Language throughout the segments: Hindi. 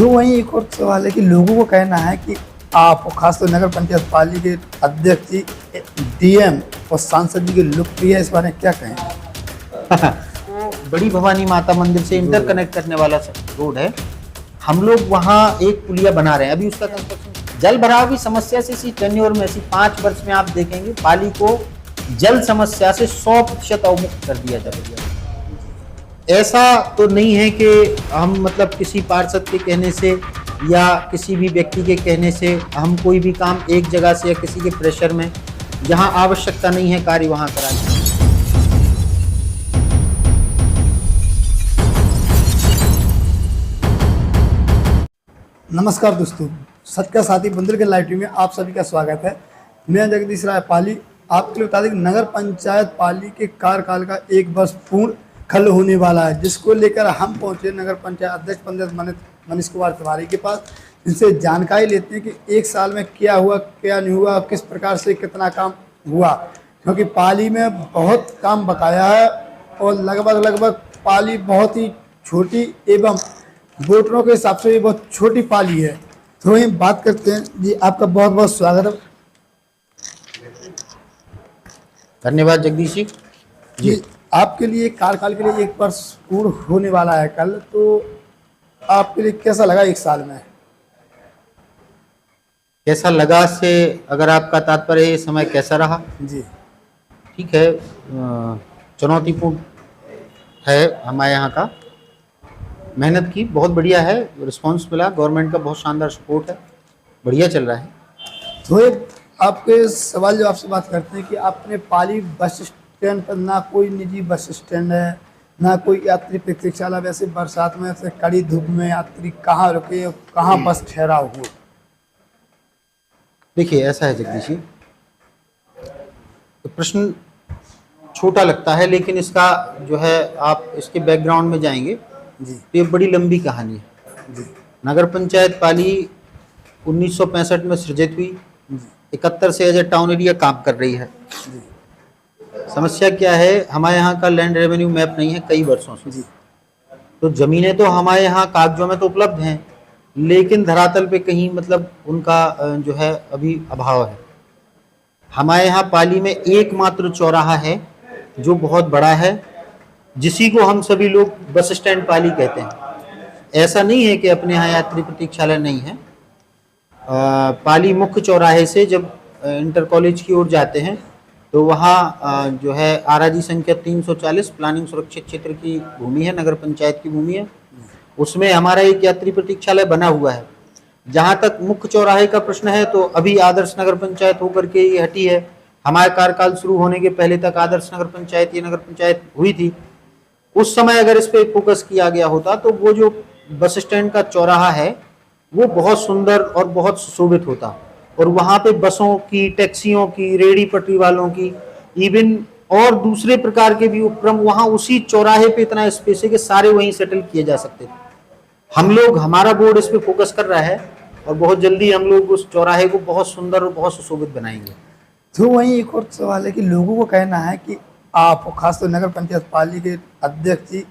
तो वहीं एक और सवाल है कि लोगों को कहना है कि आप खासतौर नगर पंचायत पाली के अध्यक्ष जी, डीएम और सांसद जी के लोकप्रिय है, इस बारे में क्या कहें? तो बड़ी भवानी माता मंदिर से इंटरकनेक्ट करने वाला रोड है। हम लोग वहाँ एक पुलिया बना रहे हैं, अभी उसका कंस्ट्रक्शन। जल भराव की समस्या से इसी टेन्योर में, इसी 5 वर्ष में आप देखेंगे पाली को जल समस्या से 100% अवमुक्त कर दिया जाएगा। ऐसा तो नहीं है कि हम मतलब किसी पार्षद के कहने से या किसी भी व्यक्ति के कहने से हम कोई भी काम एक जगह से या किसी के प्रेशर में, जहां आवश्यकता नहीं है कार्य वहां कराएं। नमस्कार दोस्तों, सत्य का साथी मंदिर के लाइव में आप सभी का स्वागत है। मैं जगदीश राय पाली आपके लिए बता दें कि नगर पंचायत पाली के कार्यकाल का 1 वर्ष पूर्ण खत्म होने वाला है, जिसको लेकर हम पहुंचे नगर पंचायत अध्यक्ष मनीष कुमार तिवारी के पास। इनसे जानकारी लेते हैं कि 1 साल में क्या हुआ, क्या नहीं हुआ, किस प्रकार से कितना काम हुआ, क्योंकि पाली में बहुत काम बकाया है और लगभग पाली बहुत ही छोटी एवं वोटरों के हिसाब से भी बहुत छोटी पाली है। तो वहीं बात करते हैं जी, आपका बहुत बहुत स्वागत है। धन्यवाद जगदीश जी। आपके लिए कार्यकाल के लिए 1 वर्ष पूर्ण होने वाला है कल, तो आपके लिए कैसा लगा 1 साल में? कैसा लगा से अगर आपका तात्पर्य है समय कैसा रहा जी, ठीक है। चुनौतीपूर्ण है हमारे यहाँ का, मेहनत की बहुत बढ़िया है, रिस्पांस मिला, गवर्नमेंट का बहुत शानदार सपोर्ट है, बढ़िया चल रहा है। तो एक आपके सवाल जो आपसे बात करते हैं कि आपने पाली बस स्टैंड पर ना कोई निजी बस स्टैंड है, ना कोई यात्री प्रतीक्षालय, वैसे बरसात में ऐसे कड़ी धूप में यात्री कहाँ रुके, कहाँ बस ठहराव हो? देखिए ऐसा है जगदीश जी, तो प्रश्न छोटा लगता है लेकिन इसका जो है आप इसके बैकग्राउंड में जाएंगे जी, तो ये बड़ी लंबी कहानी है जी। नगर पंचायत पाली 1965 में सृजित हुई, 71 से एज ए टाउन एरिया काम कर रही है। समस्या क्या है, हमारे यहाँ का लैंड रेवेन्यू मैप नहीं है कई वर्षों से जी। तो जमीनें तो हमारे यहाँ कागजों में तो उपलब्ध हैं लेकिन धरातल पे कहीं मतलब उनका जो है अभी अभाव है। हमारे यहाँ पाली में एकमात्र चौराहा है जो बहुत बड़ा है, जिसी को हम सभी लोग बस स्टैंड पाली कहते हैं। ऐसा नहीं है कि अपने यहाँ यात्री प्रतीक्षालय नहीं है। पाली मुख्य चौराहे से जब इंटर कॉलेज की ओर जाते हैं तो वहाँ जो है आरआजी संख्या 340 प्लानिंग सुरक्षित क्षेत्र की भूमि है, नगर पंचायत की भूमि है, उसमें हमारा एक यात्री प्रतीक्षालय बना हुआ है। जहाँ तक मुख्य चौराहे का प्रश्न है तो अभी आदर्श नगर पंचायत होकर के ये हटी है। हमारे कार्यकाल शुरू होने के पहले तक आदर्श नगर पंचायत ये नगर पंचायत हुई थी। उस समय अगर इस पे फोकस किया गया होता तो वो जो बस स्टैंड का चौराहा है वो बहुत सुंदर और बहुत सुशोभित होता और वहाँ पे बसों की, टैक्सियों की, रेहड़ी पटरी वालों की, इवन और दूसरे प्रकार के भी उपक्रम वहाँ उसी चौराहे पे इतना स्पेस है कि सारे वहीं सेटल किए जा सकते थे। हम लोग, हमारा बोर्ड इस पे फोकस कर रहा है और बहुत जल्दी हम लोग उस चौराहे को बहुत सुंदर और बहुत सुशोभित बनाएंगे। तो वहीं एक और सवाल है कि लोगों को कहना है कि आप खासतौर नगर पंचायत पाली के अध्यक्ष जी,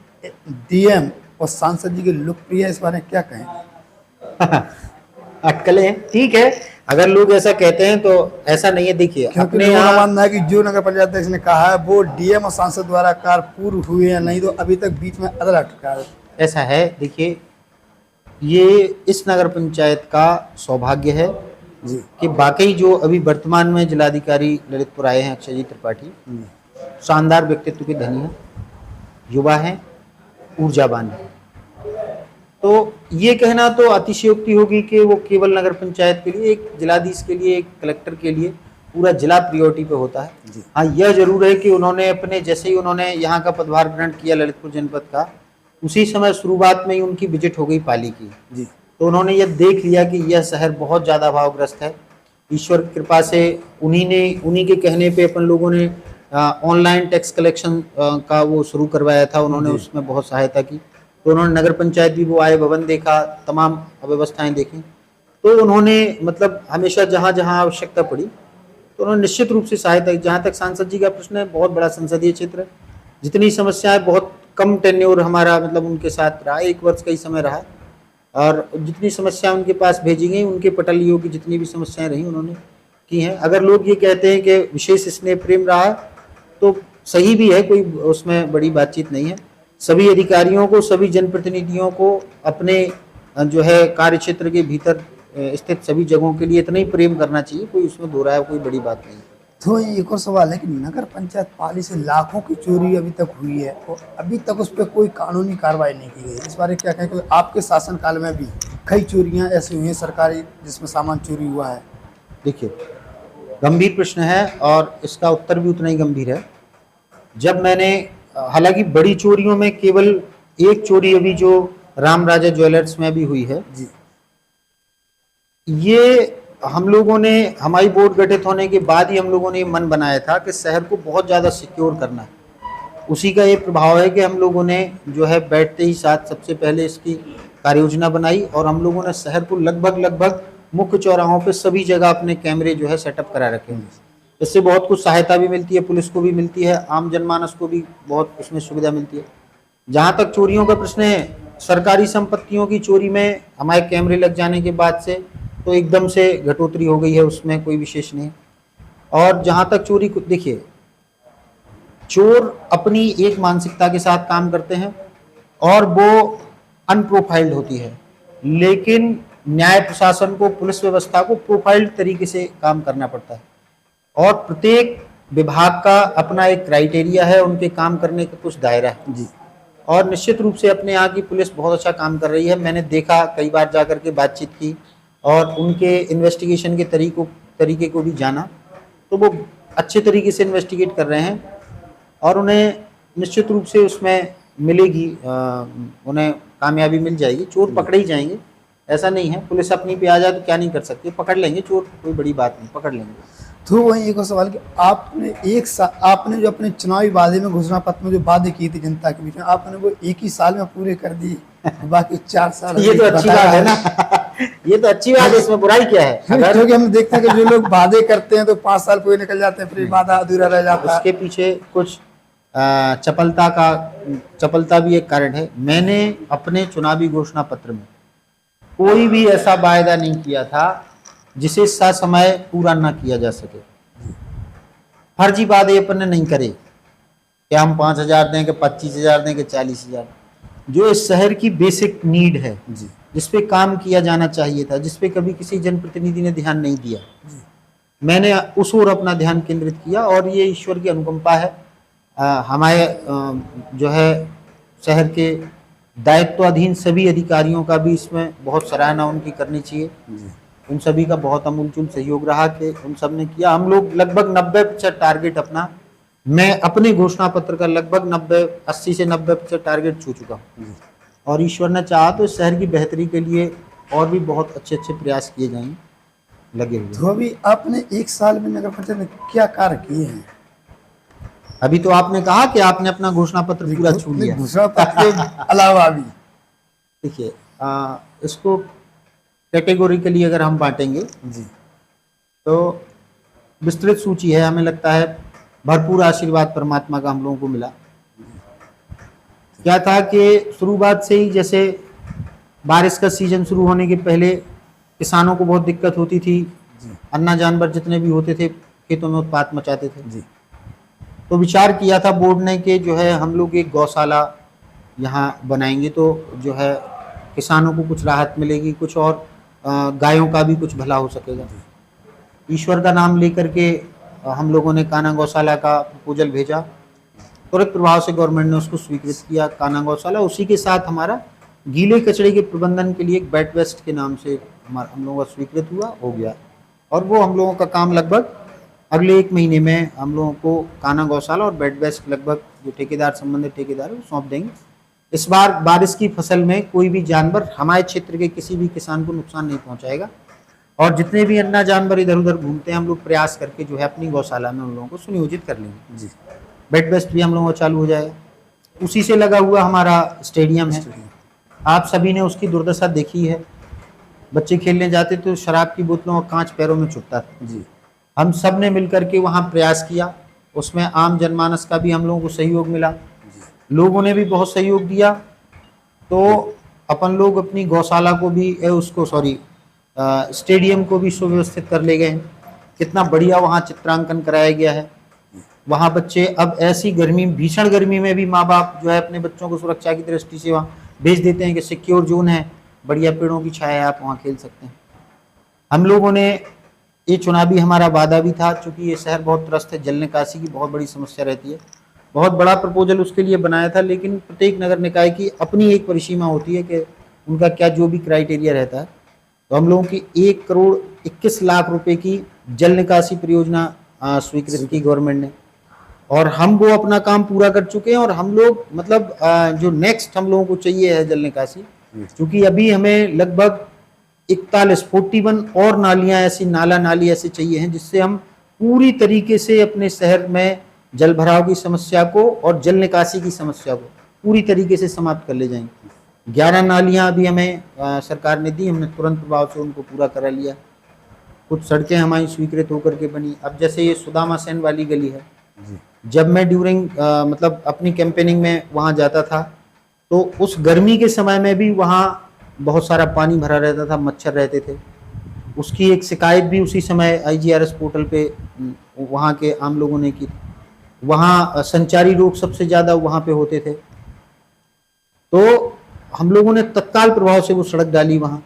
डीएम और सांसद जी के लोकप्रिय है, इस बारे में क्या कहें? अटकलें ठीक है, अगर लोग ऐसा कहते हैं तो ऐसा नहीं है। देखिए अपने यहाँ मानना है कि जो नगर पंचायत अध्यक्ष ने कहा है वो डीएम और सांसद द्वारा कार्य पूर्ण हुए हैं, नहीं तो अभी तक बीच में अदर अटका है। ऐसा है, देखिए ये इस नगर पंचायत का सौभाग्य है जी कि वाकई जो अभी वर्तमान में जिलाधिकारी ललितपुर आए हैं अक्षय जी त्रिपाठी, शानदार व्यक्तित्व के धनी हैं, युवा हैं, ऊर्जावान हैं। तो ये कहना तो अतिशयोक्ति होगी कि वो केवल नगर पंचायत के लिए, एक जिलाधीश के लिए, एक कलेक्टर के लिए पूरा जिला प्रायोरिटी पे होता है। हाँ, यह जरूर है कि उन्होंने अपने, जैसे ही उन्होंने यहाँ का पदभार ग्रहण किया ललितपुर जनपद का, उसी समय शुरुआत में ही उनकी विजिट हो गई पाली की जी। तो उन्होंने यह देख लिया कि यह शहर बहुत ज़्यादा अभावग्रस्त है। ईश्वर की कृपा से उन्हीं के कहने पे अपन लोगों ने ऑनलाइन टैक्स कलेक्शन का वो शुरू करवाया था, उन्होंने उसमें बहुत सहायता की। तो उन्होंने नगर पंचायत भी वो आए, भवन देखा, तमाम व्यवस्थाएं देखी। तो उन्होंने मतलब हमेशा जहाँ जहाँ आवश्यकता पड़ी तो उन्होंने निश्चित रूप से सहायता। जहाँ तक सांसद जी का प्रश्न है, बहुत बड़ा संसदीय क्षेत्र है, जितनी समस्याएं, बहुत कम टेन्योर हमारा मतलब उनके साथ रहा, 1 वर्ष का ही समय रहा, और जितनी समस्या उनके पास भेजी गई, उनके पटलियों की जितनी भी समस्याएं रही उन्होंने की हैं। अगर लोग ये कहते हैं कि विशेष स्नेह प्रेम रहा है तो सही भी है, कोई उसमें बड़ी बातचीत नहीं है। सभी अधिकारियों को, सभी जनप्रतिनिधियों को अपने जो है कार्य क्षेत्र के भीतर स्थित सभी जगहों के लिए इतना ही प्रेम करना चाहिए, कोई उसमें दो राय कोई बड़ी बात नहीं। तो एक और सवाल है कि नगर पंचायत पाली से लाखों की चोरी अभी तक हुई है और अभी तक उस पर कोई कानूनी कार्रवाई नहीं की गई। इस बारे क्या कहें कि आपके शासनकाल में भी कई चोरियां ऐसी हुई हैं सरकारी जिसमें सामान चोरी हुआ है? देखिए, गंभीर प्रश्न है और इसका उत्तर भी उतना ही गंभीर है। जब मैंने, हालांकि बड़ी चोरियों में केवल एक चोरी अभी जो राम राजा ज्वेलर्स में भी हुई है जी, ये हम लोगों ने, हमारी बोर्ड गठित होने के बाद ही हम लोगों ने ये मन बनाया था कि शहर को बहुत ज़्यादा सिक्योर करना है। उसी का ये प्रभाव है कि हम लोगों ने जो है बैठते ही साथ सबसे पहले इसकी कार्य योजना बनाई और हम लोगों ने शहर को लगभग मुख्य चौराहों पे सभी जगह अपने कैमरे जो है सेटअप करा रखे हैं। इससे बहुत कुछ सहायता भी मिलती है, पुलिस को भी मिलती है, आम जनमानस को भी बहुत उसमें सुविधा मिलती है। जहाँ तक चोरियों का प्रश्न है, सरकारी संपत्तियों की चोरी में हमारे कैमरे लग जाने के बाद से तो एकदम से घटोतरी हो गई है, उसमें कोई विशेष नहीं। और जहाँ तक चोरी को देखिए, चोर अपनी एक मानसिकता के साथ काम करते हैं और वो अनप्रोफाइल्ड होती है, लेकिन न्याय प्रशासन को, पुलिस व्यवस्था को प्रोफाइल्ड तरीके से काम करना पड़ता है और प्रत्येक विभाग का अपना एक क्राइटेरिया है, उनके काम करने का कुछ दायरा है जी, और निश्चित रूप से अपने यहाँ की पुलिस बहुत अच्छा काम कर रही है। मैंने देखा, कई बार जाकर के बातचीत की और उनके इन्वेस्टिगेशन के तरीके को भी जाना, तो वो अच्छे तरीके से इन्वेस्टिगेट कर रहे हैं और उन्हें निश्चित रूप से उसमें मिलेगी, उन्हें कामयाबी मिल जाएगी। चोर पकड़े ही जाएंगे, ऐसा नहीं है। पुलिस अपनी पे आ जाए तो क्या नहीं कर सकती, पकड़ लेंगे चोर, कोई बड़ी बात नहीं, पकड़ लेंगे। तो वही एक और सवाल कि आपने जो अपने चुनावी वादे में, घोषणा पत्र में जो वादे किए थे जनता के बीच में, आपने वो एक ही साल में पूरे कर दिए, बाकी 4 साल ये तो अच्छी बात है ना। ये तो अच्छी बात है, इसमें बुराई क्या है? अगर क्योंकि हम देखते हैं कि जो लोग वादे करते हैं तो 5 साल पूरे निकल जाते हैं, फिर वादा अधूरा रह जाता है। उसके पीछे कुछ चपलता भी एक कारण है। मैंने अपने चुनावी घोषणा पत्र में कोई भी ऐसा वायदा नहीं किया था जिसे ससमय पूरा ना किया जा सके। फर्जी वादे अपन ने नहीं करे कि हम 5,000 दें, कि 25,000 दें, कि 40,000। जो इस शहर की बेसिक नीड है, जिस पे काम किया जाना चाहिए था, जिस पे कभी किसी जनप्रतिनिधि ने ध्यान नहीं दिया, मैंने उस ओर अपना ध्यान केंद्रित किया और ये ईश्वर की अनुकंपा है। हमारे जो है शहर के दायित्वाधीन सभी अधिकारियों का भी इसमें बहुत सराहना उनकी करनी चाहिए। उन सभी का बहुत अमूलचूल सहयोग रहा कि उन सब ने किया। हम लोग लगभग 90% टारगेट अपना, मैं अपने घोषणा पत्र का लगभग 80 से 90% टारगेट छू चुका हूँ और ईश्वर ने चाहा तो इस शहर की बेहतरी के लिए और भी बहुत अच्छे प्रयास किए जाएंगे, लगे हुए। तो अभी आपने 1 साल में नगर पंचायत में क्या कार्य किए हैं? अभी तो आपने कहा कि आपने अपना घोषणा पत्र पूरा छू लिया। घोषणा पत्र के अलावा भी देखिए, इसको कैटेगोरिकली अगर हम बांटेंगे जी, तो विस्तृत सूची है। हमें लगता है भरपूर आशीर्वाद परमात्मा का हम लोगों को मिला। क्या था कि शुरुआत से ही, जैसे बारिश का सीजन शुरू होने के पहले किसानों को बहुत दिक्कत होती थी, अन्ना जानवर जितने भी होते थे खेतों में उत्पात मचाते थे जी, तो विचार किया था बोर्ड ने कि जो है हम लोग एक गौशाला यहाँ बनाएंगे तो जो है किसानों को कुछ राहत मिलेगी, कुछ और गायों का भी कुछ भला हो सकेगा। ईश्वर का नाम लेकर के हम लोगों ने कान्हा गौशाला का प्रपोजल भेजा, तुरंत प्रभाव से गवर्नमेंट ने उसको स्वीकृत किया, कान्हा गौशाला। उसी के साथ हमारा गीले कचरे के प्रबंधन के लिए एक बेड वेस्ट के नाम से हम लोगों का स्वीकृत हुआ, हो गया। और वो हम लोगों का काम लगभग अगले 1 महीने में हम लोगों को कान्हा गौशाला और बेड वेस्ट लगभग जो ठेकेदार, संबंधित ठेकेदार है, वो सौंप देंगे। इस बार बारिश की फसल में कोई भी जानवर हमारे क्षेत्र के किसी भी किसान को नुकसान नहीं पहुंचाएगा और जितने भी अन्ना जानवर इधर उधर घूमते हैं हम लोग प्रयास करके जो है अपनी गौशाला में उन लोगों को सुनियोजित कर लेंगे। जी, बेड वेस्ट भी हम लोगों का चालू हो जाएगा। उसी से लगा हुआ हमारा स्टेडियम है, आप सभी ने उसकी दुर्दशा देखी है। बच्चे खेलने जाते तो शराब की बोतलों और कांच पैरों में छुटता था जी, हम सब ने मिलकर के वहाँ प्रयास किया, उसमें आम जनमानस का भी हम लोगों को सहयोग मिला, लोगों ने भी बहुत सहयोग दिया। तो अपन लोग अपनी गौशाला को भी उसको सॉरी स्टेडियम को भी सुव्यवस्थित कर ले गए हैं। कितना बढ़िया वहाँ चित्रांकन कराया गया है। वहाँ बच्चे अब ऐसी गर्मी, भीषण गर्मी में भी माँ बाप जो है अपने बच्चों को सुरक्षा की दृष्टि से वहाँ भेज देते हैं कि सिक्योर जोन है, बढ़िया पेड़ों की छाया है, आप वहाँ खेल सकते हैं। हम लोगों ने ये चुनावी हमारा वादा भी था, चूंकि ये शहर बहुत त्रस्त है, जल निकासी की बहुत बड़ी समस्या रहती है। बहुत बड़ा प्रपोजल उसके लिए बनाया था, लेकिन प्रत्येक नगर निकाय की अपनी एक परिसीमा होती है कि उनका क्या जो भी क्राइटेरिया रहता है। तो हम लोगों की 1,21,00,000 रुपए की जल निकासी परियोजना स्वीकृत की गवर्नमेंट ने, और हम वो अपना काम पूरा कर चुके हैं। और हम लोग मतलब जो नेक्स्ट हम लोगों को चाहिए है जल निकासी, क्योंकि अभी हमें लगभग 41 और नालियां ऐसी नाली ऐसे चाहिए हैं जिससे हम पूरी तरीके से अपने शहर में जल भराव की समस्या को और जल निकासी की समस्या को पूरी तरीके से समाप्त कर ले जाएंगे। 11 नालियां अभी हमें सरकार ने दी, हमने तुरंत प्रभाव से उनको पूरा करा लिया। कुछ सड़कें हमारी स्वीकृत होकर के बनी। अब जैसे ये सुदामा सेन वाली गली है, जब मैं ड्यूरिंग मतलब अपनी कैंपेनिंग में वहाँ जाता था तो उस गर्मी के समय में भी वहाँ बहुत सारा पानी भरा रहता था, मच्छर रहते थे। उसकी एक शिकायत भी उसी समय IGRS पोर्टल पे वहाँ के आम लोगों ने की। वहाँ संचारी रोग सबसे ज़्यादा वहाँ पे होते थे। तो हम लोगों ने तत्काल प्रभाव से वो सड़क डाली वहाँ,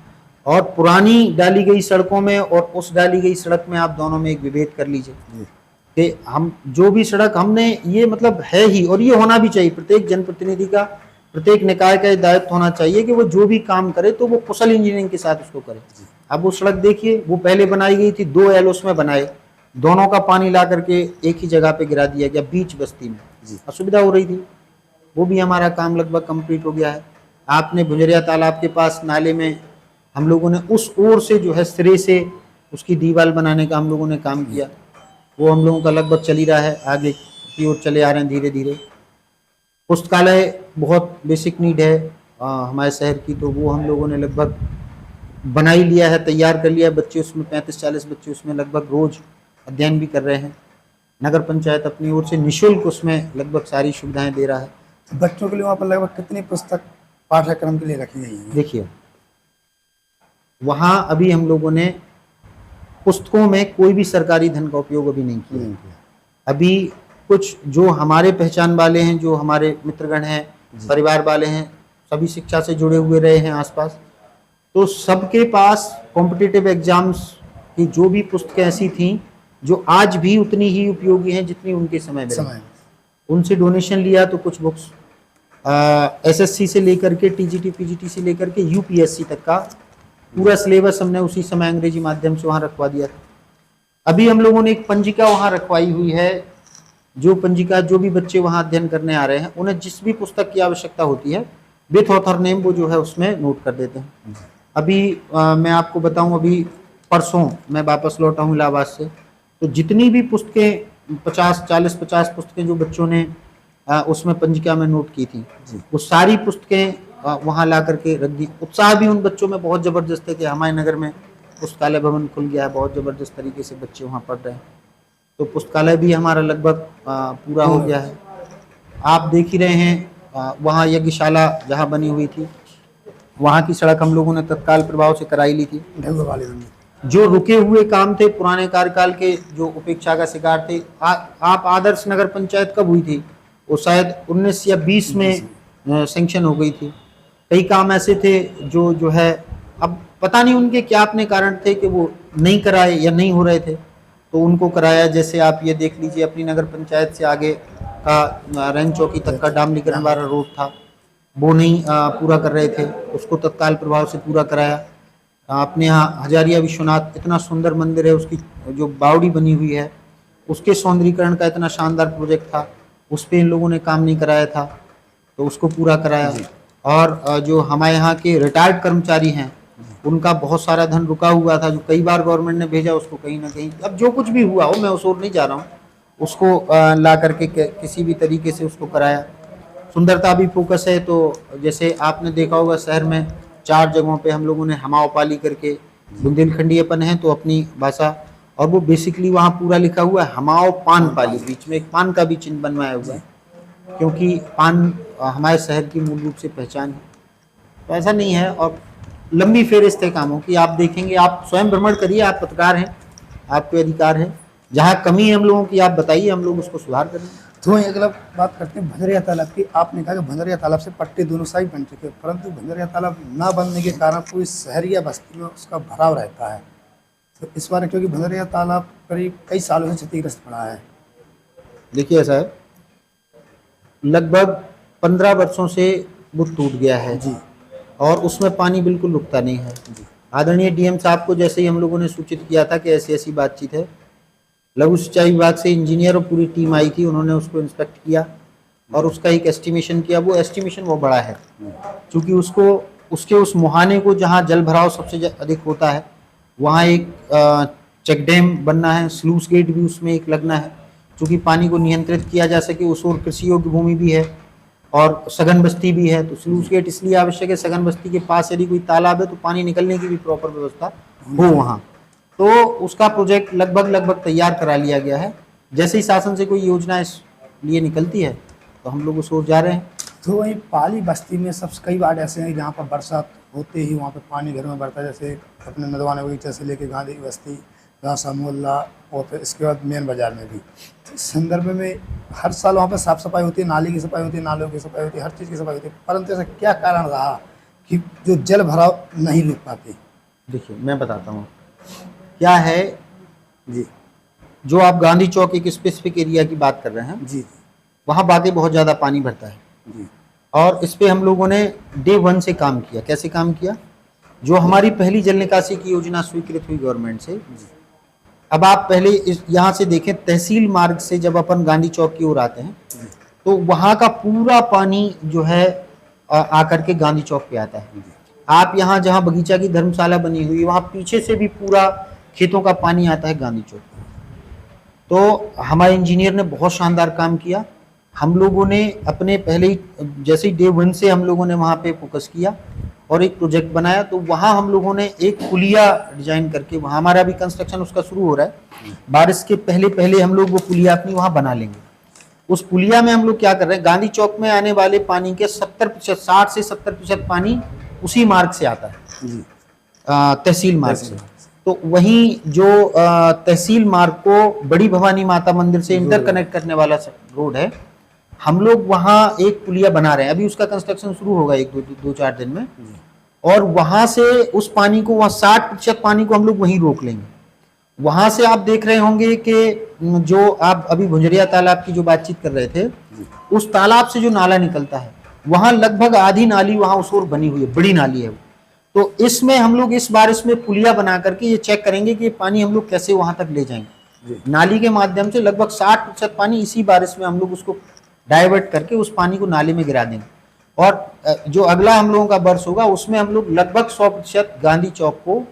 और पुरानी डाली गई सड़कों में और उस डाली गई सड़क में आप दोनों में एक विभेद कर लीजिए कि हम जो भी सड़क हमने ये मतलब है ही, और ये होना भी चाहिए, प्रत्येक जनप्रतिनिधि का, प्रत्येक निकाय का दायित्व होना चाहिए कि वो जो भी काम करे तो वो कुशल इंजीनियरिंग के साथ उसको करे। अब वो सड़क देखिए, वो पहले बनाई गई थी, 2 एल उसमें बनाए, दोनों का पानी ला करके एक ही जगह पे गिरा दिया गया बीच बस्ती में, असुविधा हो रही थी। वो भी हमारा काम लगभग कंप्लीट हो गया है। आपने भुजरिया तालाब के पास नाले में हम लोगों ने उस ओर से जो है सिरे से उसकी दीवार बनाने का हम लोगों ने काम किया। वो हम लोगों का लगभग चल ही रहा है, आगे की ओर चले आ रहे हैं धीरे धीरे। पुस्तकालय बहुत बेसिक नीड है हमारे शहर की, तो वो हम लोगों ने लगभग बना ही लिया है, तैयार कर लिया है। बच्चे उसमें 35-40 बच्चे उसमें लगभग रोज अध्ययन भी कर रहे हैं। नगर पंचायत अपनी ओर से निःशुल्क उसमें लगभग सारी सुविधाएं दे रहा है। बच्चों के लिए वहाँ पर लगभग कितनी पुस्तक पाठ्यक्रम के लिए रखी गई है? देखिए, वहाँ अभी हम लोगों ने पुस्तकों में कोई भी सरकारी धन का उपयोग अभी नहीं किया। अभी कुछ जो हमारे पहचान वाले हैं, जो हमारे मित्रगण हैं, परिवार वाले हैं, सभी शिक्षा से जुड़े हुए रहे हैं आसपास, तो सबके पास कॉम्पिटिटिव एग्जाम्स की जो भी पुस्तकें ऐसी थीं जो आज भी उतनी ही उपयोगी हैं जितनी उनके समय में। उनसे डोनेशन लिया तो कुछ बुक्स SSC से लेकर के TGT PGT से लेकर के UPSC तक का पूरा सिलेबस हमने उसी समय अंग्रेजी माध्यम से वहाँ रखवा दिया था। अभी हम लोगों ने एक पंजिका वहाँ रखवाई हुई है, जो पंजिका जो भी बच्चे वहाँ अध्ययन करने आ रहे हैं उन्हें जिस भी पुस्तक की आवश्यकता होती है विथ ऑथर नेम वो जो है उसमें नोट कर देते हैं। अभी मैं आपको बताऊं, अभी परसों मैं वापस लौटा हूँ इलाहाबाद से, तो जितनी भी पुस्तकें 40-50 पुस्तकें जो बच्चों ने उसमें पंजिका में नोट की थी, वो सारी पुस्तकें वहाँ ला करके रख दी। उत्साह भी उन बच्चों में बहुत ज़बरदस्त है कि हमारे नगर में पुस्तकालय भवन खुल गया है, बहुत ज़बरदस्त तरीके से बच्चे वहाँ पढ़ रहे हैं। तो पुस्तकालय भी हमारा लगभग पूरा हो गया है। आप देख ही रहे हैं वहाँ यज्ञशाला जहाँ बनी हुई थी, वहाँ की सड़क हम लोगों ने तत्काल प्रभाव से कराई ली थी। जो रुके हुए काम थे पुराने कार्यकाल के, जो उपेक्षा का शिकार थे, आप आदर्श नगर पंचायत कब हुई थी? वो शायद 19 या 20 में सैंक्शन हो गई थी। कई काम ऐसे थे जो है अब पता नहीं उनके क्या अपने कारण थे कि वो नहीं कराए या नहीं हो रहे थे, तो उनको कराया। जैसे आप ये देख लीजिए, अपनी नगर पंचायत से आगे का रैन चौकी तक का डामरीकरण वाला रोड था, वो नहीं पूरा कर रहे थे, उसको तत्काल प्रभाव से पूरा कराया। अपने यहाँ हजारिया विश्वनाथ इतना सुंदर मंदिर है, उसकी जो बावड़ी बनी हुई है उसके सौंदर्यीकरण का इतना शानदार प्रोजेक्ट था, उस पर इन लोगों ने काम नहीं कराया था, तो उसको पूरा कराया। और जो हमारे यहाँ के रिटायर्ड कर्मचारी हैं उनका बहुत सारा धन रुका हुआ था, जो कई बार गवर्नमेंट ने भेजा, उसको कहीं ना कहीं अब जो कुछ भी हुआ हो, मैं उस ओर नहीं जा रहा हूँ, उसको ला करके किसी भी तरीके से उसको कराया। सुंदरता भी फोकस है, तो जैसे आपने देखा होगा शहर में 4 जगहों पे हम लोगों ने हमाओ पाली करके, बुंदेलखंडीयपन है तो अपनी भाषा, और वो बेसिकली वहाँ पूरा लिखा हुआ है हमाओ पान पाली, बीच में एक पान का भी चिन्ह बनवाया हुआ है, क्योंकि पान हमारे शहर की मूल रूप से पहचान है। तो ऐसा नहीं है। और लंबी फेरिस्त है कामों की, आप देखेंगे, आप स्वयं भ्रमण करिए, आप पत्रकार हैं, आपके अधिकार है, जहाँ कमी है हम लोगों की आप बताइए, हम लोग उसको सुधार करेंगे। तो वहीं अगला बात करते हैं भंजरिया तालाब की। आपने कहा कि भंजरिया तालाब से पट्टे दोनों साइड बन चुके हैं, परंतु भंजरिया तालाब ना बनने के कारण पूरी शहर या बस्ती में उसका भराव रहता है। तो इस बार क्योंकि भंजरिया तालाब करीब कई सालों से क्षतिग्रस्त पड़ा है। देखिए ऐसा है, लगभग 15 वर्षों से वो टूट गया है जी और उसमें पानी बिल्कुल रुकता नहीं है। आदरणीय डीएम साहब को जैसे ही हम लोगों ने सूचित किया था कि ऐसी ऐसी बातचीत है, लघु सिंचाई विभाग से इंजीनियर और पूरी टीम आई थी, उन्होंने उसको इंस्पेक्ट किया और उसका एक एस्टिमेशन किया। वो एस्टिमेशन बहुत बड़ा है, क्योंकि उसको उसके उस मुहाने को जहाँ जल भराव सबसे अधिक होता है वहाँ एक चेक डैम बनना है, स्लूस गेट भी उसमें एक लगना है, क्योंकि पानी को नियंत्रित किया जा सके। उस ओर कृषि योग्य भूमि भी है और सघन बस्ती भी है, तो स्लूस गेट इसलिए आवश्यक है, सघन बस्ती के पास यदि कोई तालाब है तो पानी निकलने की भी प्रॉपर व्यवस्था हो वहाँ। तो उसका प्रोजेक्ट लगभग तैयार करा लिया गया है। जैसे ही शासन से कोई योजना इस लिए निकलती है तो हम लोग उस ओर जा रहे हैं। तो वहीं पाली बस्ती में सब कई बार ऐसे हैं जहाँ पर बरसात होते ही वहाँ पे पानी घर में बढ़ता है, जैसे अपने नदवाना बगीचा से लेके गांधी बस्ती, रासा मोहल्ला और फिर इसके बाद मेन बाजार में भी। तो इस संदर्भ में हर साल वहाँ पर साफ़ सफाई होती है, नाली की सफाई होती है, नालों की सफाई होती है, हर चीज़ की सफाई होती है, परंतु ऐसा क्या कारण रहा कि जो जल भराव नहीं रुक पाते? देखिए मैं बताता हूँ क्या है जी जो आप गांधी चौक एक स्पेसिफिक एरिया की बात कर रहे हैं, जी वहाँ वाकई बहुत ज़्यादा पानी भरता है जी और इस पे हम लोगों ने डे 1 से काम किया। कैसे काम किया? जो हमारी पहली जल निकासी की योजना स्वीकृत हुई गवर्नमेंट से, अब आप पहले इस यहाँ से देखें, तहसील मार्ग से जब अपन गांधी चौक की ओर आते हैं तो वहाँ का पूरा पानी जो है आकर के गांधी चौक पे आता है। आप यहाँ जहाँ बगीचा की धर्मशाला बनी हुई है वहाँ पीछे से भी पूरा खेतों का पानी आता है गांधी चौक। तो हमारे इंजीनियर ने बहुत शानदार काम किया। हम लोगों ने अपने पहले ही जैसे ही डे 1 से हम लोगों ने वहाँ पे फोकस किया और एक प्रोजेक्ट बनाया। तो वहाँ हम लोगों ने एक पुलिया डिजाइन करके, वहाँ हमारा भी कंस्ट्रक्शन उसका शुरू हो रहा है, बारिश के पहले पहले हम लोग वो पुलिया अपनी वहाँ बना लेंगे। उस पुलिया में हम लोग क्या कर रहे हैं, गांधी चौक में आने वाले पानी के 70% 60 से 70% पानी उसी मार्ग से आता है जी तहसील मार्ग से। तो वहीं जो तहसील मार्ग को बड़ी भवानी माता मंदिर से इंटरकनेक्ट करने वाला रोड है, हम लोग वहाँ एक पुलिया बना रहे हैं। अभी उसका कंस्ट्रक्शन शुरू होगा एक दो चार दिन में, और वहां से उस पानी को, वहाँ 60% पानी को हम लोग वहीं रोक लेंगे। वहां से आप देख रहे होंगे कि जो आप अभी भुंजरिया तालाब की जो बातचीत कर रहे थे, उस तालाब से जो नाला निकलता है वहां लगभग आधी नाली वहां उस ओर बनी हुई है, बड़ी नाली है वो। तो इसमें हम लोग इस बारिश में पुलिया बना करके ये चेक करेंगे कि पानी हम लोग कैसे वहां तक ले जाएंगे। नाली के माध्यम से लगभग 60% पानी इसी बारिश में हम लोग उसको डाइवर्ट करके उस पानी को नाले में गिरा देंगे। और जो अगला हम लोगों का वर्ष होगा उसमें हम लोग लगभग 100% गांधी चौक को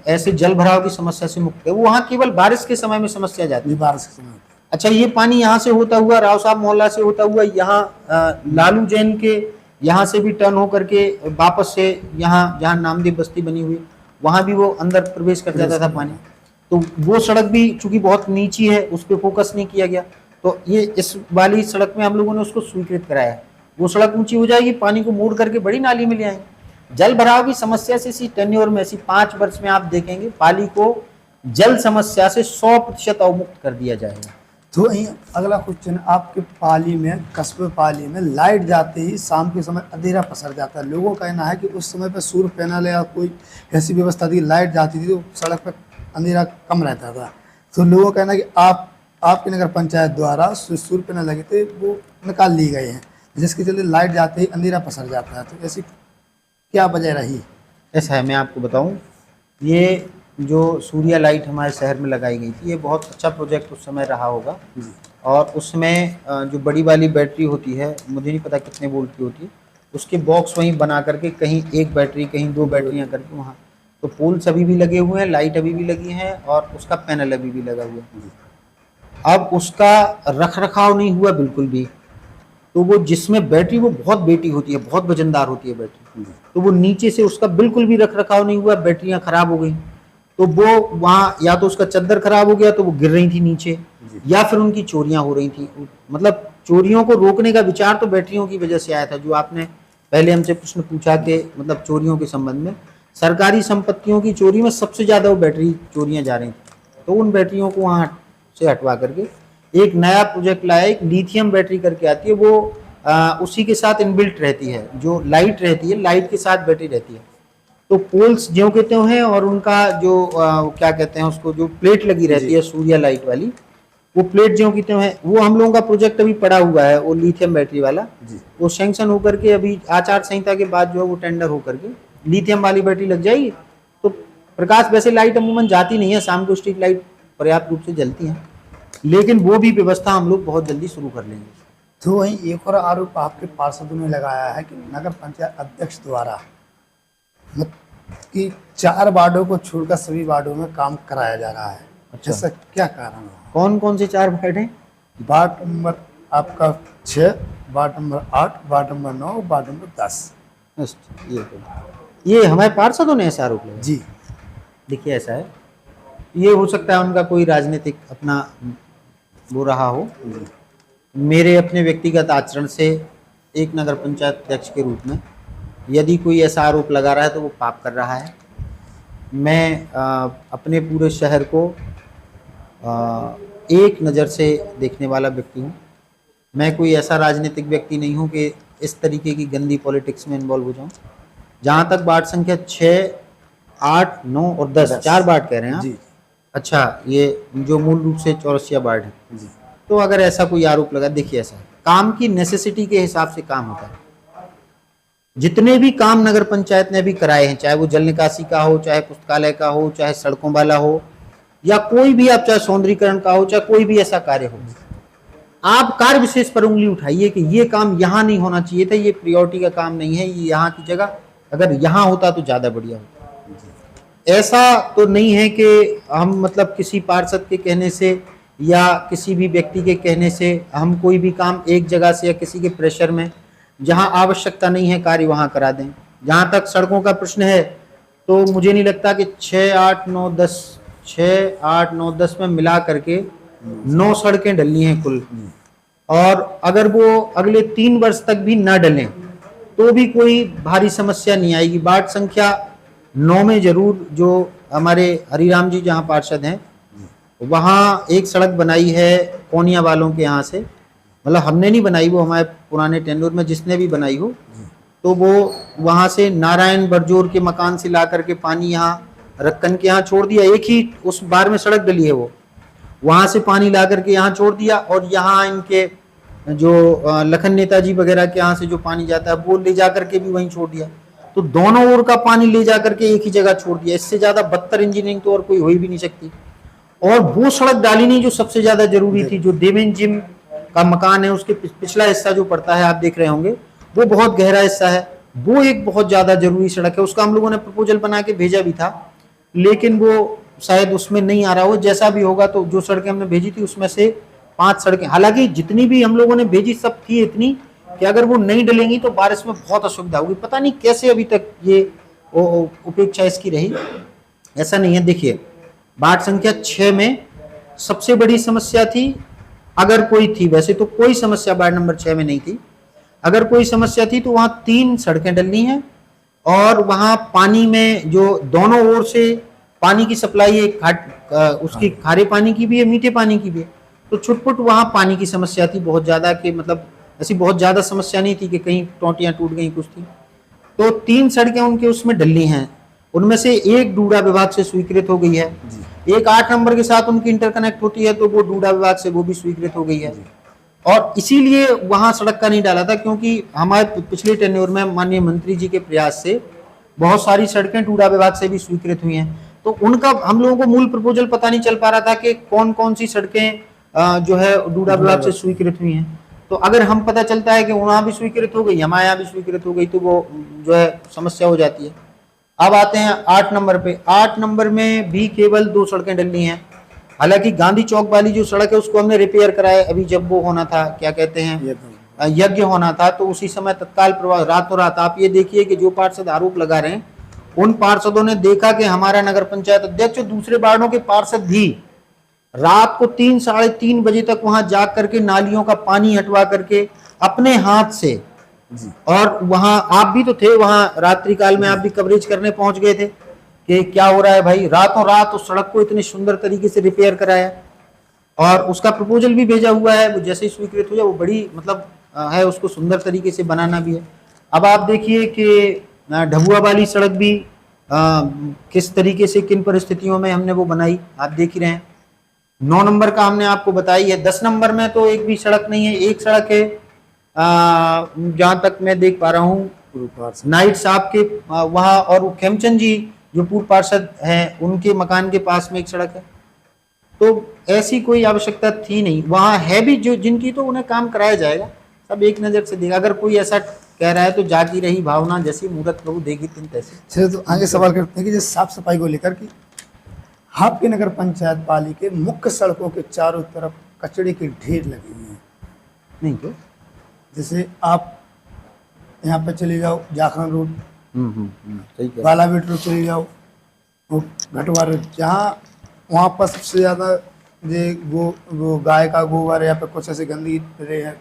ऐसे जल भराव की समस्या से मुक्त है। वो वहाँ केवल बारिश के समय में समस्या जाती है, बारिश के समय। अच्छा, ये पानी यहाँ से होता हुआ, राव साहब मोहल्ला से होता हुआ, यहाँ लालू जैन के यहाँ से भी टर्न होकर के वापस से यहाँ जहाँ नामदेव बस्ती बनी हुई वहाँ भी वो अंदर प्रवेश कर जाता था पानी। तो वो सड़क भी चूंकि बहुत नीची है उस पर फोकस नहीं किया गया, तो ये इस वाली सड़क में हम लोगों ने उसको स्वीकृत कराया है। वो सड़क ऊंची हो जाएगी, पानी को मोड़ करके बड़ी नाली में ले आएंगे। जल भराव की समस्या से इसी टेन्योर में, इसी 5 वर्ष में आप देखेंगे पाली को जल समस्या से 100% अवमुक्त कर दिया जाएगा। तो यही अगला क्वेश्चन, आपके पाली में, कस्बे पाली में लाइट जाते ही शाम के समय अंधेरा पसर जाता है। लोगों का कहना है कि उस समय पर सूर्य पैनल या कोई ऐसी व्यवस्था थी, लाइट जाती थी तो सड़क पर अंधेरा कम रहता था। तो लोगों का कहना है कि आपके नगर पंचायत द्वारा सूर्य पैनल लगे थे वो निकाल लिए गए हैं, जिसके चलते लाइट जाते ही अंधेरा पसर जाता है। तो ऐसी क्या वजह रही? ऐसा है, मैं आपको बताऊं, ये जो सूर्या लाइट हमारे शहर में लगाई गई थी, ये बहुत अच्छा प्रोजेक्ट उस समय रहा होगा। और उसमें जो बड़ी वाली बैटरी होती है, मुझे नहीं पता कितने वोल्ट की होती है, उसके बॉक्स वहीं बना करके कहीं एक बैटरी कहीं 2 बैटरियां करके वहाँ, तो पोल्स अभी भी लगे हुए हैं, लाइट अभी भी लगी है और उसका पैनल अभी भी लगा हुआ है। अब उसका रख रखाव नहीं हुआ बिल्कुल भी, तो वो जिसमें बैटरी वो बहुत बेटी होती है, बहुत वजनदार होती है बैटरी, तो वो नीचे से उसका बिल्कुल भी रख रखाव नहीं हुआ, बैटरियां खराब हो गई। तो वो वहाँ या तो उसका चद्दर खराब हो गया तो वो गिर रही थी नीचे, या फिर उनकी चोरियां हो रही थी। मतलब चोरियों को रोकने का विचार तो बैटरियों की वजह से आया था, जो आपने पहले हमसे प्रश्न पूछा कि मतलब चोरियों के संबंध में, सरकारी संपत्तियों की चोरी में सबसे ज़्यादा वो बैटरी चोरियां जा रही थी, तो उन बैटरियों को वहाँ से हटवा करके एक नया प्रोजेक्ट लाया, एक लिथियम बैटरी करके आती है, वो उसी के साथ इनबिल्ट रहती है, जो लाइट रहती है, लाइट के साथ बैटरी रहती है। तो पोल्स जो कहते हैं और उनका जो क्या कहते हैं उसको, जो प्लेट लगी रहती है सूर्य लाइट वाली, वो प्लेट जो कहते हैं, वो हम लोगों का प्रोजेक्ट अभी पड़ा हुआ है, वो लिथियम बैटरी वाला, वो सैंक्शन होकर के अभी आचार संहिता के बाद जो है वो टेंडर होकर के लिथियम वाली बैटरी लग जाएगी। तो प्रकाश, वैसे लाइट अमूमन जाती नहीं है, शाम को स्ट्रीट लाइट पर्याप्त रूप से जलती हैं, लेकिन वो भी व्यवस्था हम लोग बहुत जल्दी शुरू कर लेंगे। तो वहीं एक और आरोप आपके पार्षदों ने लगाया है कि नगर पंचायत अध्यक्ष द्वारा मतलब कि 4 वार्डों को छोड़कर सभी वार्डों में काम कराया जा रहा है। अच्छा। ऐसा क्या कारण है? कौन कौन से 4 वार्ड हैं? वार्ड नंबर आपका 6, ward number 8, ward number 9, ward number 10। अच्छा, ये हमारे पार्षदों ने ऐसा आरोप लगाया? जी देखिए, ऐसा है, ये हो सकता है उनका कोई राजनीतिक अपना वो रहा हो। मेरे अपने व्यक्तिगत आचरण से एक नगर पंचायत अध्यक्ष के रूप में यदि कोई ऐसा आरोप लगा रहा है तो वो पाप कर रहा है। मैं अपने पूरे शहर को एक नज़र से देखने वाला व्यक्ति हूँ। मैं कोई ऐसा राजनीतिक व्यक्ति नहीं हूँ कि इस तरीके की गंदी पॉलिटिक्स में इन्वॉल्व हो जाऊँ। जहाँ तक वार्ड संख्या 6, 8, 9 और 10 4 वार्ड कह रहे हैं जी। अच्छा, ये जो मूल रूप से चौरसिया वार्ड है जी। तो अगर ऐसा कोई आरोप लगा, देखिए ऐसा है, काम की नेसेसिटी के हिसाब से काम होता है। जितने भी काम नगर पंचायत ने अभी कराए हैं, चाहे वो जल निकासी का हो, चाहे पुस्तकालय का हो, चाहे सड़कों वाला हो, या कोई भी आप चाहे सौंदर्यीकरण का हो, चाहे कोई भी ऐसा कार्य हो, आप कार्य विशेष पर उंगली उठाइए कि ये काम यहाँ नहीं होना चाहिए था, ये प्रायोरिटी का काम नहीं है, ये यहाँ की जगह अगर यहाँ होता तो ज्यादा बढ़िया होता। ऐसा तो नहीं है कि हम मतलब किसी पार्षद के कहने से या किसी भी व्यक्ति के कहने से हम कोई भी काम एक जगह से या किसी के प्रेशर में जहां आवश्यकता नहीं है कार्य वहां करा दें। जहां तक सड़कों का प्रश्न है तो मुझे नहीं लगता कि 6, 8, 9, 10 में मिला करके 9 सड़कें डलनी हैं कुल, और अगर वो अगले 3 वर्ष तक भी न डलें तो भी कोई भारी समस्या नहीं आएगी। वार्ड संख्या 9 में जरूर जो हमारे हरिराम जी जहाँ पार्षद हैं वहाँ एक सड़क बनाई है कोनिया वालों के यहाँ से, मतलब हमने नहीं बनाई, वो हमारे पुराने टेंडर में जिसने भी बनाई हो, तो वो वहाँ से नारायण बरजोर के मकान से ला करके पानी यहाँ रक्कन के यहाँ छोड़ दिया। एक ही उस बार में सड़क डली है, वो वहाँ से पानी ला करके यहाँ छोड़ दिया, और यहाँ इनके जो लखन नेताजी वगैरह के यहाँ से जो पानी जाता है वो ले जा करके भी वहीं छोड़ दिया। तो दोनों ओर का पानी ले जा करके एक ही जगह छोड़ दिया। इससे ज्यादा बदतर इंजीनियरिंग तो और कोई हो ही भी नहीं सकती। और वो सड़क डाली नहीं जो सबसे ज्यादा जरूरी थी। जो देवेंद्र जिम का मकान है उसके पिछला हिस्सा जो पड़ता है, आप देख रहे होंगे, वो बहुत गहरा हिस्सा है, वो एक बहुत ज्यादा जरूरी सड़क है। उसका हम लोगों ने प्रपोजल बना के भेजा भी था, लेकिन वो शायद उसमें नहीं आ रहा हो। जैसा भी होगा, तो जो सड़कें हमने भेजी थी उसमें से 5 सड़कें, हालांकि जितनी भी हम लोगों ने भेजी सब थी इतनी कि अगर वो नहीं डलेंगी तो बारिश में बहुत असुविधा होगी। पता नहीं कैसे अभी तक ये उपेक्षा इसकी रही। ऐसा नहीं है। देखिए, वार्ड संख्या 6 में सबसे बड़ी समस्या थी, अगर कोई थी, वैसे तो कोई समस्या वार्ड नंबर 6 में नहीं थी, अगर कोई समस्या थी तो वहां 3 सड़कें डलनी हैं, और वहां पानी में जो दोनों ओर से पानी की सप्लाई है, उसकी खारे पानी की भी है, मीठे पानी की भी है। तो छुटपुट वहां पानी की समस्या थी बहुत ज्यादा, कि मतलब ऐसी बहुत ज्यादा समस्या नहीं थी कि कहीं टोंटियां टूट गई कुछ थी। तो 3 सड़कें उनके उसमें डलनी हैं, उनमें से एक डूडा विभाग से स्वीकृत हो गई है, एक 8 नंबर के साथ उनकी इंटरकनेक्ट होती है तो वो डूडा विभाग से वो भी स्वीकृत हो गई है। और इसीलिए वहां सड़क का नहीं डाला था, क्योंकि हमारे पिछले टेन्योर में माननीय मंत्री जी के प्रयास से बहुत सारी सड़कें डूडा विभाग से भी स्वीकृत हुई हैं। तो उनका हम लोगों को मूल प्रपोजल पता नहीं चल पा रहा था कि कौन कौन सी सड़कें जो है डूडा विभाग से स्वीकृत हुई हैं। तो अगर हम पता चलता है कि वहां भी स्वीकृत हो गई, हमारे यहाँ भी स्वीकृत हो गई, तो वो जो है समस्या हो जाती है। अब आते हैं 8 नंबर पे। 8 नंबर में भी केवल 2 सड़कें डलनी हैं। हालांकि गांधी चौक वाली जो सड़क है उसको हमने रिपेयर कराया, अभी जब वो होना था, क्या कहते हैं, यज्ञ होना था, तो उसी समय तत्काल प्रभाव रातों रात। आप ये देखिए कि जो पार्षद आरोप लगा रहे हैं उन पार्षदों ने देखा कि हमारा नगर पंचायत अध्यक्ष दूसरे वार्डों के पार्षद भी रात को 3, साढ़े 3 बजे तक वहां जा करके नालियों का पानी हटवा करके अपने हाथ से जी। और वहां आप भी तो थे, वहां रात्रि काल में आप भी कवरेज करने पहुंच गए थे कि क्या हो रहा है भाई। रातों रात उस सड़क को इतने सुंदर तरीके से रिपेयर कराया और उसका प्रपोजल भी भेजा हुआ है। वो जैसे ही स्वीकृत हो जाए, वो बड़ी मतलब है, उसको सुंदर तरीके से बनाना भी है। अब आप देखिए कि ढबुआ वाली सड़क भी किस तरीके से, किन परिस्थितियों में हमने वो बनाई, आप देख ही रहे हैं। 9 नंबर का हमने आपको बताई है। 10 नंबर में तो एक भी सड़क नहीं है। एक सड़क है जहां तक मैं देख पा रहा हूँ नाइट साहब के वहां, और वो खेमचंद जी जो पूर्व पार्षद हैं उनके मकान के पास में एक सड़क है। तो ऐसी कोई आवश्यकता थी नहीं। वहां है भी जो जिनकी, तो उन्हें काम कराया जाएगा। सब एक नजर से देखा। अगर कोई ऐसा कह रहा है तो जागी रही भावना, जैसी मूरत प्रभु देगी तिन तैसे। चलिए, तो आगे सवाल करते हैं कि जैसे साफ सफाई को लेकर कि आपके नगर पंचायत पालिका के मुख्य सड़कों के चारों तरफ कचड़े के ढेर लगे हुए हैं। नहीं तो जैसे आप यहाँ पे चले जाओ, जाखरण रोड, सही कह। बालाबेट रोड चले जाओ, वो घटवा रोड, जहाँ वहाँ पर सबसे ज़्यादा ये वो गाय का गोबर या फिर कुछ ऐसे गंदगी रहे हैं।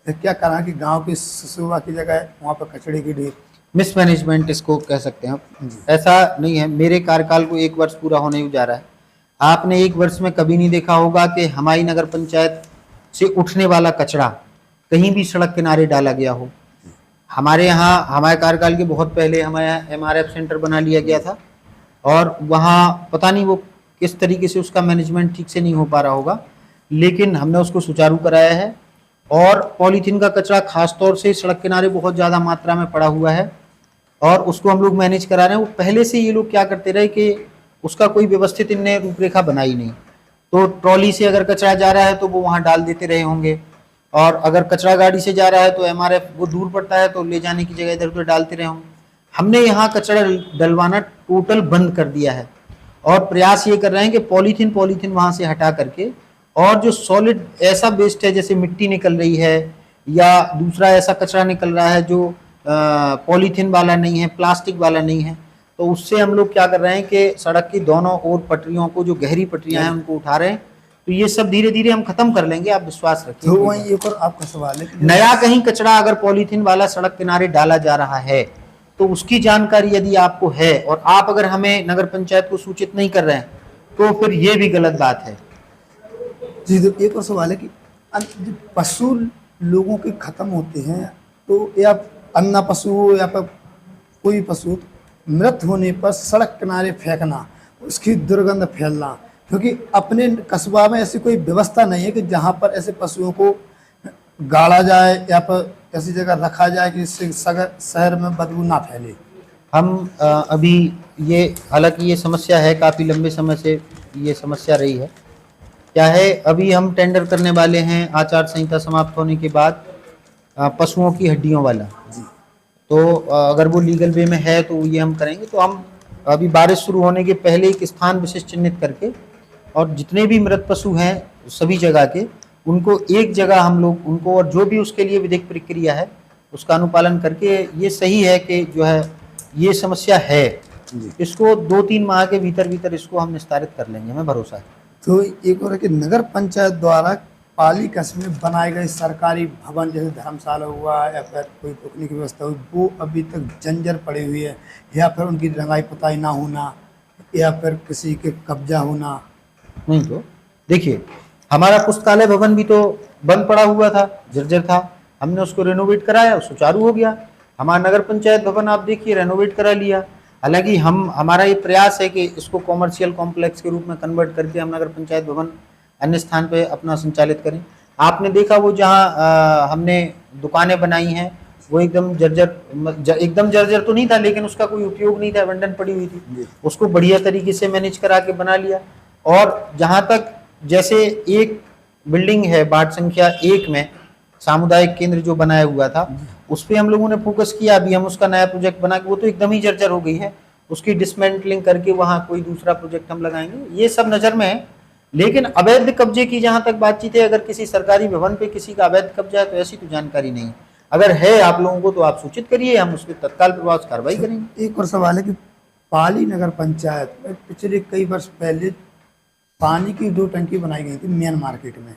तो क्या करा कि गांव की सुबह की जगह वहाँ पर कचड़े के ढेर। मिसमैनेजमेंट इसको कह सकते हैं आप। ऐसा नहीं है। मेरे कार्यकाल को 1 वर्ष पूरा होने जा रहा है। आपने 1 वर्ष में कभी नहीं देखा होगा कि हमारी नगर पंचायत से उठने वाला कचरा कहीं भी सड़क किनारे डाला गया हो। हमारे यहाँ, हमारे कार्यकाल के बहुत पहले हमारे यहाँ MRF सेंटर बना लिया गया था, और वहाँ पता नहीं वो किस तरीके से उसका मैनेजमेंट ठीक से नहीं हो पा रहा होगा, लेकिन हमने उसको सुचारू कराया है। और पॉलीथीन का कचरा खास तौर से सड़क किनारे बहुत ज़्यादा मात्रा में पड़ा हुआ है, और उसको हम लोग मैनेज करा रहे हैं। वो पहले से ये लोग क्या करते रहे कि उसका कोई व्यवस्थित इनने रूपरेखा बनाई नहीं। तो ट्रॉली से अगर कचरा जा रहा है तो वो वहाँ डाल देते रहे होंगे, और अगर कचरा गाड़ी से जा रहा है तो MRF वो दूर पड़ता है तो ले जाने की जगह इधर उधर डालते रहे होंगे। हमने यहाँ कचरा डलवाना टोटल बंद कर दिया है, और प्रयास ये कर रहे हैं कि पॉलीथीन वहाँ से हटा करके, और जो सॉलिड ऐसा वेस्ट है, जैसे मिट्टी निकल रही है या दूसरा ऐसा कचरा निकल रहा है जो पॉलीथीन वाला नहीं है, प्लास्टिक वाला नहीं है, तो उससे हम लोग क्या कर रहे हैं कि सड़क की दोनों ओर पटरियों को, जो गहरी पटरियां हैं, उनको उठा रहे हैं। तो ये सब धीरे धीरे हम खत्म कर लेंगे, आप विश्वास रखिए। तो वहीं एक और आपका सवाल है कि नया कहीं कचरा अगर पॉलीथीन वाला सड़क किनारे डाला जा रहा है तो उसकी जानकारी यदि आपको है, और आप अगर हमें नगर पंचायत को सूचित नहीं कर रहे हैं, तो फिर ये भी गलत बात है। जी, तो एक और सवाल है कि जो पशु लोगों के खत्म होते हैं, तो या अन्ना पशु हो या फिर कोई पशु मृत होने पर सड़क किनारे फेंकना, उसकी दुर्गंध फैलना, क्योंकि अपने कस्बा में ऐसी कोई व्यवस्था नहीं है कि जहाँ पर ऐसे पशुओं को गाड़ा जाए या फिर ऐसी जगह रखा जाए कि जिससे शहर में बदबू ना फैले। हम अभी ये, हालांकि ये समस्या है, काफ़ी लंबे समय से ये समस्या रही है। क्या है, अभी हम टेंडर करने वाले हैं आचार संहिता समाप्त होने के बाद पशुओं की हड्डियों वाला। जी। तो अगर वो लीगल वे में है तो ये हम करेंगे। तो हम अभी बारिश शुरू होने के पहले एक स्थान विशेष चिन्हित करके, और जितने भी मृत पशु हैं सभी जगह के, उनको एक जगह हम लोग उनको, और जो भी उसके लिए विधिक प्रक्रिया है उसका अनुपालन करके, ये सही है कि जो है ये समस्या है, इसको 2-3 माह के भीतर भीतर इसको हम निस्तारित कर लेंगे, हमें भरोसा है। तो एक और है कि नगर पंचायत द्वारा पाली कस्बे में बनाए गए सरकारी भवन, जैसे धर्मशाला हुआ या फिर कोई रुकने की व्यवस्था हुई, वो अभी तक जंजर पड़ी हुई है, या फिर उनकी रंगाई पुताई ना होना, या फिर किसी के कब्जा होना। नहीं तो देखिए, हमारा पुस्तकालय भवन भी तो बंद पड़ा हुआ था, जर्जर था, हमने उसको रेनोवेट कराया, सुचारू हो गया। हमारा नगर पंचायत भवन आप देखिए रेनोवेट करा लिया। हालांकि हमारा ये प्रयास है कि इसको कॉमर्शियल कॉम्प्लेक्स के रूप में कन्वर्ट करके हम नगर पंचायत भवन अन्य स्थान पे अपना संचालित करें। आपने देखा वो जहाँ हमने दुकानें बनाई हैं, वो एकदम जर्जर तो नहीं था, लेकिन उसका कोई उपयोग नहीं था, abandon पड़ी हुई थी, उसको बढ़िया तरीके से मैनेज करा के बना लिया। और जहाँ तक, जैसे एक बिल्डिंग है वार्ड संख्या 1 में सामुदायिक केंद्र जो बनाया हुआ था, उस पर हम लोगों ने फोकस किया। अभी हम उसका नया प्रोजेक्ट बना के, वो तो एकदम ही जर्जर हो गई है, उसकी डिसमेंटलिंग करके वहाँ कोई दूसरा प्रोजेक्ट हम लगाएंगे। ये सब नज़र में है। लेकिन अवैध कब्जे की जहाँ तक बातचीत है, अगर किसी सरकारी भवन पे किसी का अवैध कब्जा है तो ऐसी तो जानकारी नहीं है। अगर है आप लोगों को तो आप सूचित करिए, हम उस पर तत्काल प्रभाव से कार्रवाई करेंगे। एक और सवाल है कि पाली नगर पंचायत में पिछले कई वर्ष पहले पानी की 2 टंकी बनाई गई थी मेन मार्केट में,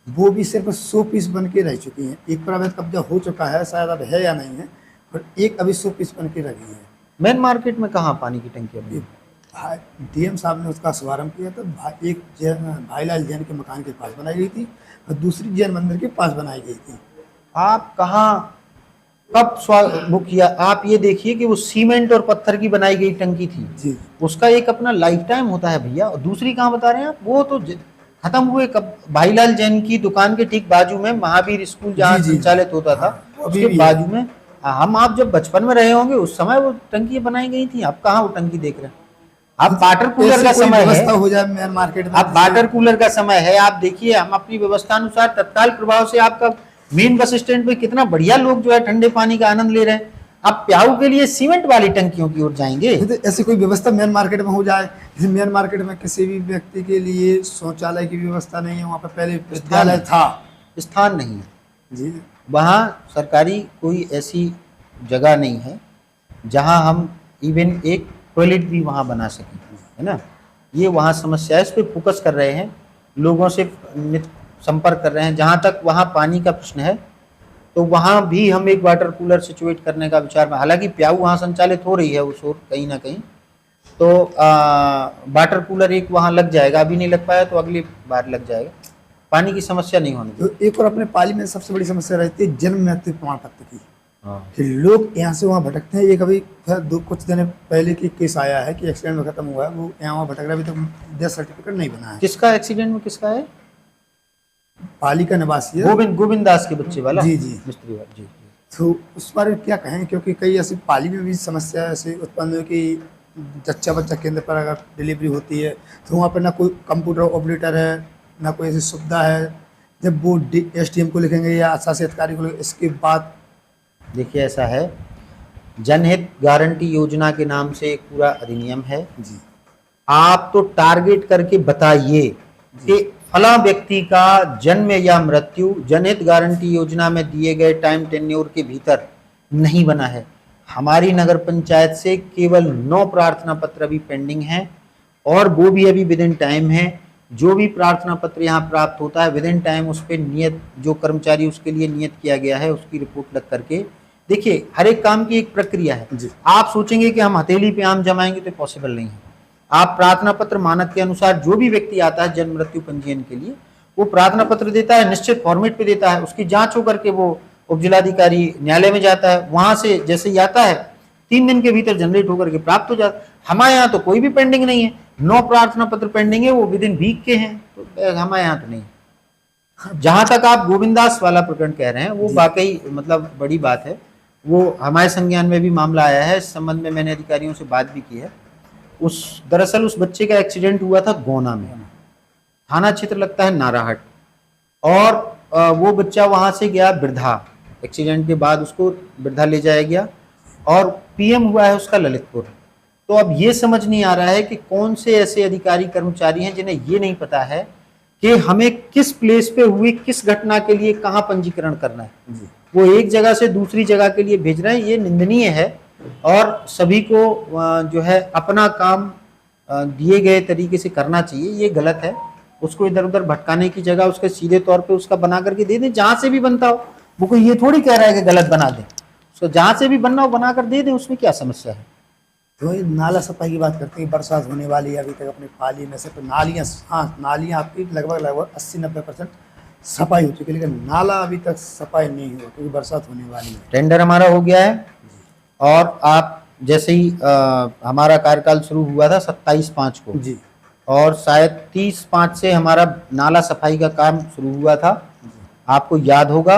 वो भी सिर्फ 100 पीस बन के रह चुकी हैं। एक पर अवैध कब्जा हो चुका है, शायद अब है या नहीं है, पर एक अभी 100 पीस बन के रखी है। मेन मार्केट में कहाँ पानी की टंकी बनी? डीएम साहब ने उसका शुभारंभ किया था। एक भाईलाल जैन के मकान के पास बनाई गई थी और दूसरी जैन मंदिर के पास बनाई गई थी। आप कहाँ कब वो किया? आप ये देखिए कि वो सीमेंट और पत्थर की बनाई गई टंकी थी जी, उसका एक अपना लाइफ टाइम होता है भैया। और दूसरी कहाँ बता रहे हैं आप? वो तो खत्म हुए कब? भाईलाल जैन की दुकान के ठीक बाजू में महावीर स्कूल जहाँ जी, जी, संचालित होता था अभी उसके भी है। बाजू में हम आप जब बचपन में रहे होंगे उस समय वो टंकी बनाई गई थी। आप कहाँ वो टंकी देख रहे हैं? आप वाटर कूलर का ऐसी कोई समय है, व्यवस्था हो जाए मेन मार्केट में, आप वाटर कूलर का समय है, आप देखिए हम अपनी व्यवस्था अनुसार तत्काल प्रभाव से आपका मेन बस स्टैंड पे कितना बढ़िया लोग जो है ठंडे पानी का आनंद ले रहे हैं। आप प्याऊ के लिए सीमेंट वाली टंकियों की ओर जाएंगे? तो ऐसी कोई व्यवस्था मेन मार्केट में हो जाए। जैसे मेन मार्केट में किसी भी व्यक्ति के लिए शौचालय की व्यवस्था नहीं है, वहाँ पर पहले विद्यालय था। स्थान नहीं है जी, वहाँ, सरकारी कोई ऐसी जगह नहीं है जहाँ हम इवन एक टॉयलेट भी वहाँ बना सकें, है ना। ये वहाँ समस्या है, इस पर फोकस कर रहे हैं, लोगों से संपर्क कर रहे हैं। जहाँ तक वहाँ पानी का प्रश्न है तो वहाँ भी हम एक वाटर कूलर सिचुएट करने का विचार में, हालांकि प्याऊ वहाँ संचालित हो रही है उस ओर कहीं ना कहीं, तो वाटर कूलर एक वहाँ लग जाएगा। अभी नहीं लग पाया तो अगली बार लग जाएगा। पानी की समस्या नहीं होने तो एक और अपने पाली में सबसे बड़ी समस्या रहती है जन्म मृत्यु प्रमाण पत्र की। हाँ। कि लोग यहाँ से वहाँ भटकते हैं। एक अभी कुछ दिन पहले की केस आया है कि एक्सीडेंट में खत्म हुआ है, वो यहाँ वहाँ भटक रहा है, अभी तक डेथ सर्टिफिकेट नहीं बना है। किसका एक्सीडेंट में? किसका है? पाली का निवासी है, गोविंद दास के बच्चे वाला। जी जी, मिस्त्री वाला। जी। तो उस बारे में क्या कहें? क्योंकि कई ऐसी पाली में भी समस्या ऐसी उत्पन्न हुई कि जच्चा बच्चा केंद्र पर अगर डिलीवरी होती है तो वहाँ पर ना कोई कंप्यूटर ऑपरेटर है, ना कोई ऐसी सुविधा है। जब वो SDM को लिखेंगे या शासी अधिकारी को लिखेंगे, इसके बाद देखिए ऐसा है, जनहित गारंटी योजना के नाम से एक पूरा अधिनियम है जी, आप तो टारगेट करके बताइए कि फला व्यक्ति का जन्म या मृत्यु जनहित गारंटी योजना में दिए गए टाइम टेन्योर के भीतर नहीं बना है। हमारी नगर पंचायत से केवल 9 प्रार्थना पत्र अभी पेंडिंग हैं और वो भी अभी विद इन टाइम है। जो भी प्रार्थना पत्र यहाँ प्राप्त होता है विद इन टाइम उस पर नियत, जो कर्मचारी उसके लिए नियत किया गया है उसकी रिपोर्ट लग करके, देखिए हर एक काम की एक प्रक्रिया है। आप सोचेंगे कि हम हथेली पे आम जमाएंगे तो पॉसिबल नहीं है। आप प्रार्थना पत्र मानक के अनुसार जो भी व्यक्ति आता है जन्म मृत्यु पंजीयन के लिए वो प्रार्थना पत्र देता है, निश्चित फॉर्मेट पे देता है, उसकी जांच होकर के वो उपजिलाधिकारी न्यायालय में जाता है, वहां से जैसे ही आता है 3 दिन के भीतर जनरेट होकर के प्राप्त हो जाता है। हमारे यहाँ तो कोई भी पेंडिंग नहीं है, 9 प्रार्थना पत्र पेंडिंग है, वो विद इन वीक के हैं, तो हमारे यहाँ तो नहीं। जहां तक आप गोविंदास वाला प्रकरण कह रहे हैं वो वाकई मतलब बड़ी बात है, वो हमारे संज्ञान में भी मामला आया है। इस संबंध में मैंने अधिकारियों से बात भी की है। दरअसल उस बच्चे का एक्सीडेंट हुआ था गोना में, थाना क्षेत्र लगता है नाराहट, और वो बच्चा वहां से गया बिरधा। एक्सीडेंट के बाद उसको बिरधा ले जाया गया और PM हुआ है उसका ललितपुर। तो अब ये समझ नहीं आ रहा है कि कौन से ऐसे अधिकारी कर्मचारी हैं जिन्हें ये नहीं पता है कि हमें किस प्लेस पे हुई किस घटना के लिए कहाँ पंजीकरण करना है। वो एक जगह से दूसरी जगह के लिए भेज रहे हैं, ये निंदनीय है। और सभी को जो है अपना काम दिए गए तरीके से करना चाहिए, ये गलत है। उसको इधर उधर भटकाने की जगह उसके सीधे तौर पे उसका बना करके दे दें, जहां से भी बनता हो। वो कोई ये थोड़ी कह रहा है कि गलत बना दें, उसको जहां से भी बनना हो बना कर दे दें, उसमें क्या समस्या है। तो ये नाला सफाई की बात करते हैं, बरसात होने वाली है, अभी तक अपनी पाली में से तो नालियाँ, हाँ नालियाँ आपकी लगभग 80-90% सफाई हो चुकी है, लेकिन नाला अभी तक सफाई नहीं हुआ क्योंकि बरसात होने वाली है। टेंडर हमारा हो गया है और आप जैसे ही हमारा कार्यकाल शुरू हुआ था 27/5 को जी, और शायद 30/5 से हमारा नाला सफाई का काम शुरू हुआ था, आपको याद होगा।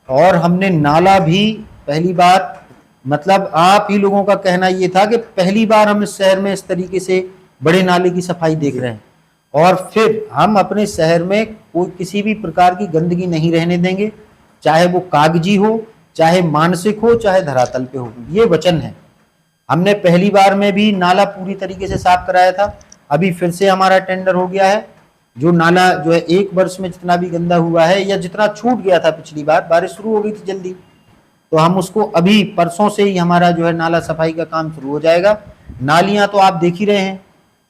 और हमने नाला भी पहली बार, मतलब आप ही लोगों का कहना ये था कि पहली बार हम इस शहर में इस तरीके से बड़े नाले की सफाई देख रहे हैं, और फिर हम अपने शहर में कोई किसी भी प्रकार की गंदगी नहीं रहने देंगे, चाहे वो कागजी हो, चाहे मानसिक हो, चाहे धरातल पे हो। ये वचन है। हमने पहली बार में भी नाला पूरी तरीके से साफ कराया था, अभी फिर से हमारा टेंडर हो गया है। जो नाला जो है 1 वर्ष में जितना भी गंदा हुआ है या जितना छूट गया था, पिछली बार बारिश शुरू हो गई थी जल्दी, तो हम उसको अभी परसों से ही हमारा जो है नाला सफाई का काम शुरू हो जाएगा। नालियां तो आप देख ही रहे हैं,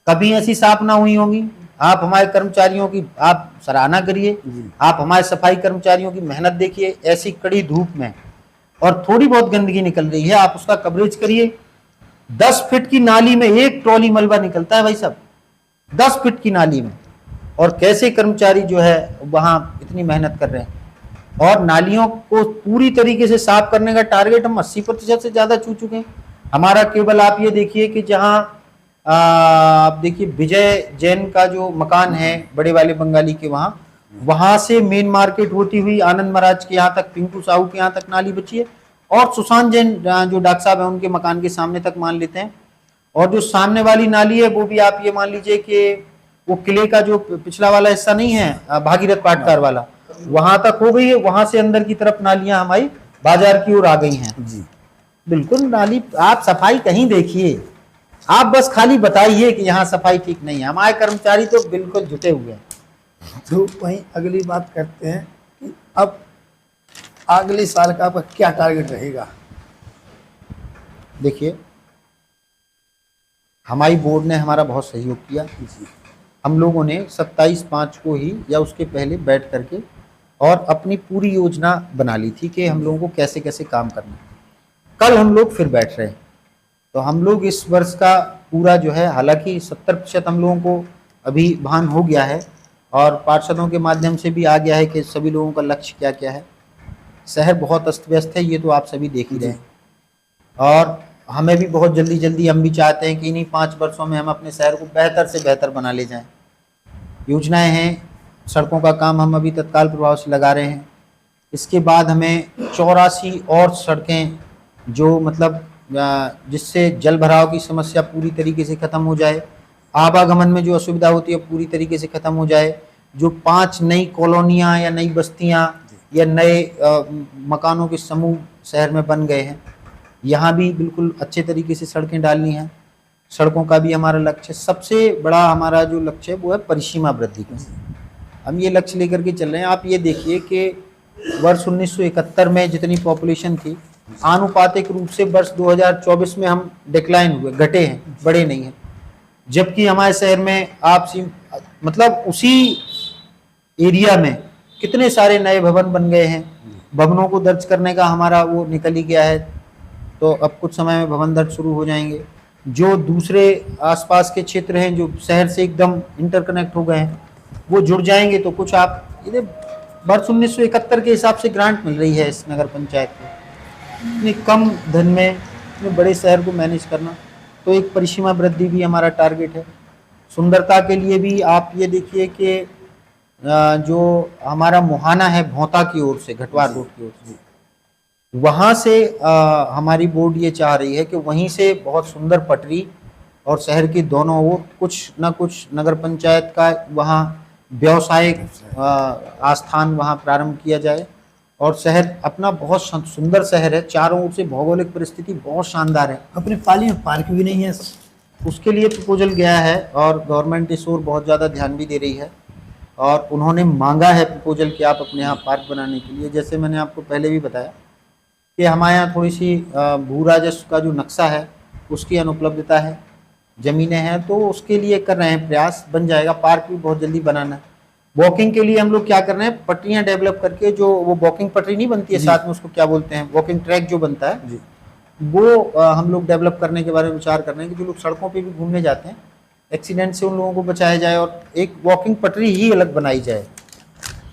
कभी ऐसी साफ ना हुई होंगी आप हमारे कर्मचारियों की आप सराहना करिए, आप हमारे सफाई कर्मचारियों की मेहनत देखिए, ऐसी कड़ी धूप में और थोड़ी बहुत गंदगी निकल रही है, आप उसका कवरेज करिए। 10 फीट की नाली में 1 ट्रॉली मलबा निकलता है भाई साहब, 10 फीट की नाली में, और कैसे कर्मचारी जो है वहां इतनी मेहनत कर रहे हैं। और नालियों को पूरी तरीके से साफ करने का टारगेट हम 80% से ज्यादा छू चुके हैं। हमारा केवल आप ये देखिए कि जहां आप देखिए विजय जैन का जो मकान है बड़े वाले बंगाली के, वहां से मेन मार्केट होती हुई आनंद महाराज के यहाँ तक, पिंकू साहू के यहाँ तक नाली बची है, और सुशांत जैन जो डॉक्टर साहब है उनके मकान के सामने तक मान लेते हैं। और जो सामने वाली नाली है वो भी आप ये मान लीजिए कि वो किले का जो पिछला वाला हिस्सा नहीं है भागीरथ पाटकार वाला, वहां तक हो गई है। वहां से अंदर की तरफ नालियां हमारी बाजार की ओर आ गई हैं जी। बिल्कुल नाली, आप सफाई कहीं देखिए, आप बस खाली बताइए कि यहाँ सफाई ठीक नहीं है। हमारे कर्मचारी तो बिल्कुल जुटे हुए हैं। तो वहीं अगली बात करते हैं कि अब अगले साल का आपका क्या टारगेट रहेगा? देखिए, हमारी बोर्ड ने हमारा बहुत सहयोग किया। हम लोगों ने 27/5 को ही या उसके पहले बैठ करके और अपनी पूरी योजना बना ली थी कि हम लोगों को कैसे कैसे काम करना है। कल हम लोग फिर बैठ रहे हैं, तो हम लोग इस वर्ष का पूरा जो है, हालांकि 70% हम लोगों को अभी भान हो गया है और पार्षदों के माध्यम से भी आ गया है कि सभी लोगों का लक्ष्य क्या क्या है। शहर बहुत अस्त व्यस्त है, ये तो आप सभी देख ही रहे हैं, और हमें भी बहुत जल्दी जल्दी हम भी चाहते हैं कि इन्हीं 5 वर्षों में हम अपने शहर को बेहतर से बेहतर बना ले जाएं। योजनाएं हैं, सड़कों का काम हम अभी तत्काल प्रभाव से लगा रहे हैं। इसके बाद हमें 84 और सड़कें जो मतलब जिससे जल भराव की समस्या पूरी तरीके से ख़त्म हो जाए, आवागमन में जो असुविधा होती है पूरी तरीके से ख़त्म हो जाए। जो 5 नई कॉलोनियाँ या नई बस्तियाँ या नए मकानों के समूह शहर में बन गए हैं, यहाँ भी बिल्कुल अच्छे तरीके से सड़कें डालनी हैं। सड़कों का भी हमारा लक्ष्य है। सबसे बड़ा हमारा जो लक्ष्य है वो है परिसीमा वृद्धि का। हम ये लक्ष्य लेकर के चल रहे हैं। आप ये देखिए कि वर्ष 1971 में जितनी पॉपुलेशन थी, आनुपातिक रूप से वर्ष 2024 में हम डिक्लाइन हुए, घटे हैं, बड़े नहीं हैं। जबकि हमारे शहर में आप मतलब उसी एरिया में कितने सारे नए भवन बन गए हैं। भवनों को दर्ज करने का हमारा वो निकल ही गया है, तो अब कुछ समय में भवन दर्ज शुरू हो जाएंगे। जो दूसरे आसपास के क्षेत्र हैं जो शहर से एकदम इंटरकनेक्ट हो गए हैं, वो जुड़ जाएंगे। तो कुछ आप वर्ष 1971 के हिसाब से ग्रांट मिल रही है इस नगर पंचायत को, इतने कम धन में इतने बड़े शहर को मैनेज करना। तो एक परिसीमा वृद्धि भी हमारा टारगेट है। सुंदरता के लिए भी आप ये देखिए कि जो हमारा मुहाना है भौंता की ओर से, घटवार रोड की ओर से, वहाँ से हमारी बोर्ड ये चाह रही है कि वहीं से बहुत सुंदर पटरी और शहर की दोनों ओर कुछ न कुछ नगर पंचायत का वहाँ व्यावसायिक आस्थान वहाँ प्रारंभ किया जाए। और शहर अपना बहुत सुंदर शहर है, चारों ओर से भौगोलिक परिस्थिति बहुत शानदार है। अपने पाली में पार्क भी नहीं है, उसके लिए प्रपोजल गया है और गवर्नमेंट इस ओर बहुत ज़्यादा ध्यान भी दे रही है और उन्होंने मांगा है प्रपोजल कि आप अपने यहाँ पार्क बनाने के लिए। जैसे मैंने आपको पहले भी बताया कि हमारे यहाँ थोड़ी सी भू राजस्व का जो नक्शा है उसकी अनुपलब्धता है, ज़मीनें हैं, तो उसके लिए कर रहे हैं प्रयास, बन जाएगा। पार्क भी बहुत जल्दी बनाना है। वॉकिंग के लिए हम लोग क्या कर रहे हैं, पटरियाँ डेवलप करके, जो वो वॉकिंग पटरी नहीं बनती है साथ में, उसको क्या बोलते हैं, वॉकिंग ट्रैक जो बनता है जी, वो हम लोग डेवलप करने के बारे में विचार कर रहे हैं कि जो लोग सड़कों पे भी घूमने जाते हैं, एक्सीडेंट से उन लोगों को बचाया जाए और एक वॉकिंग पटरी ही अलग बनाई जाए।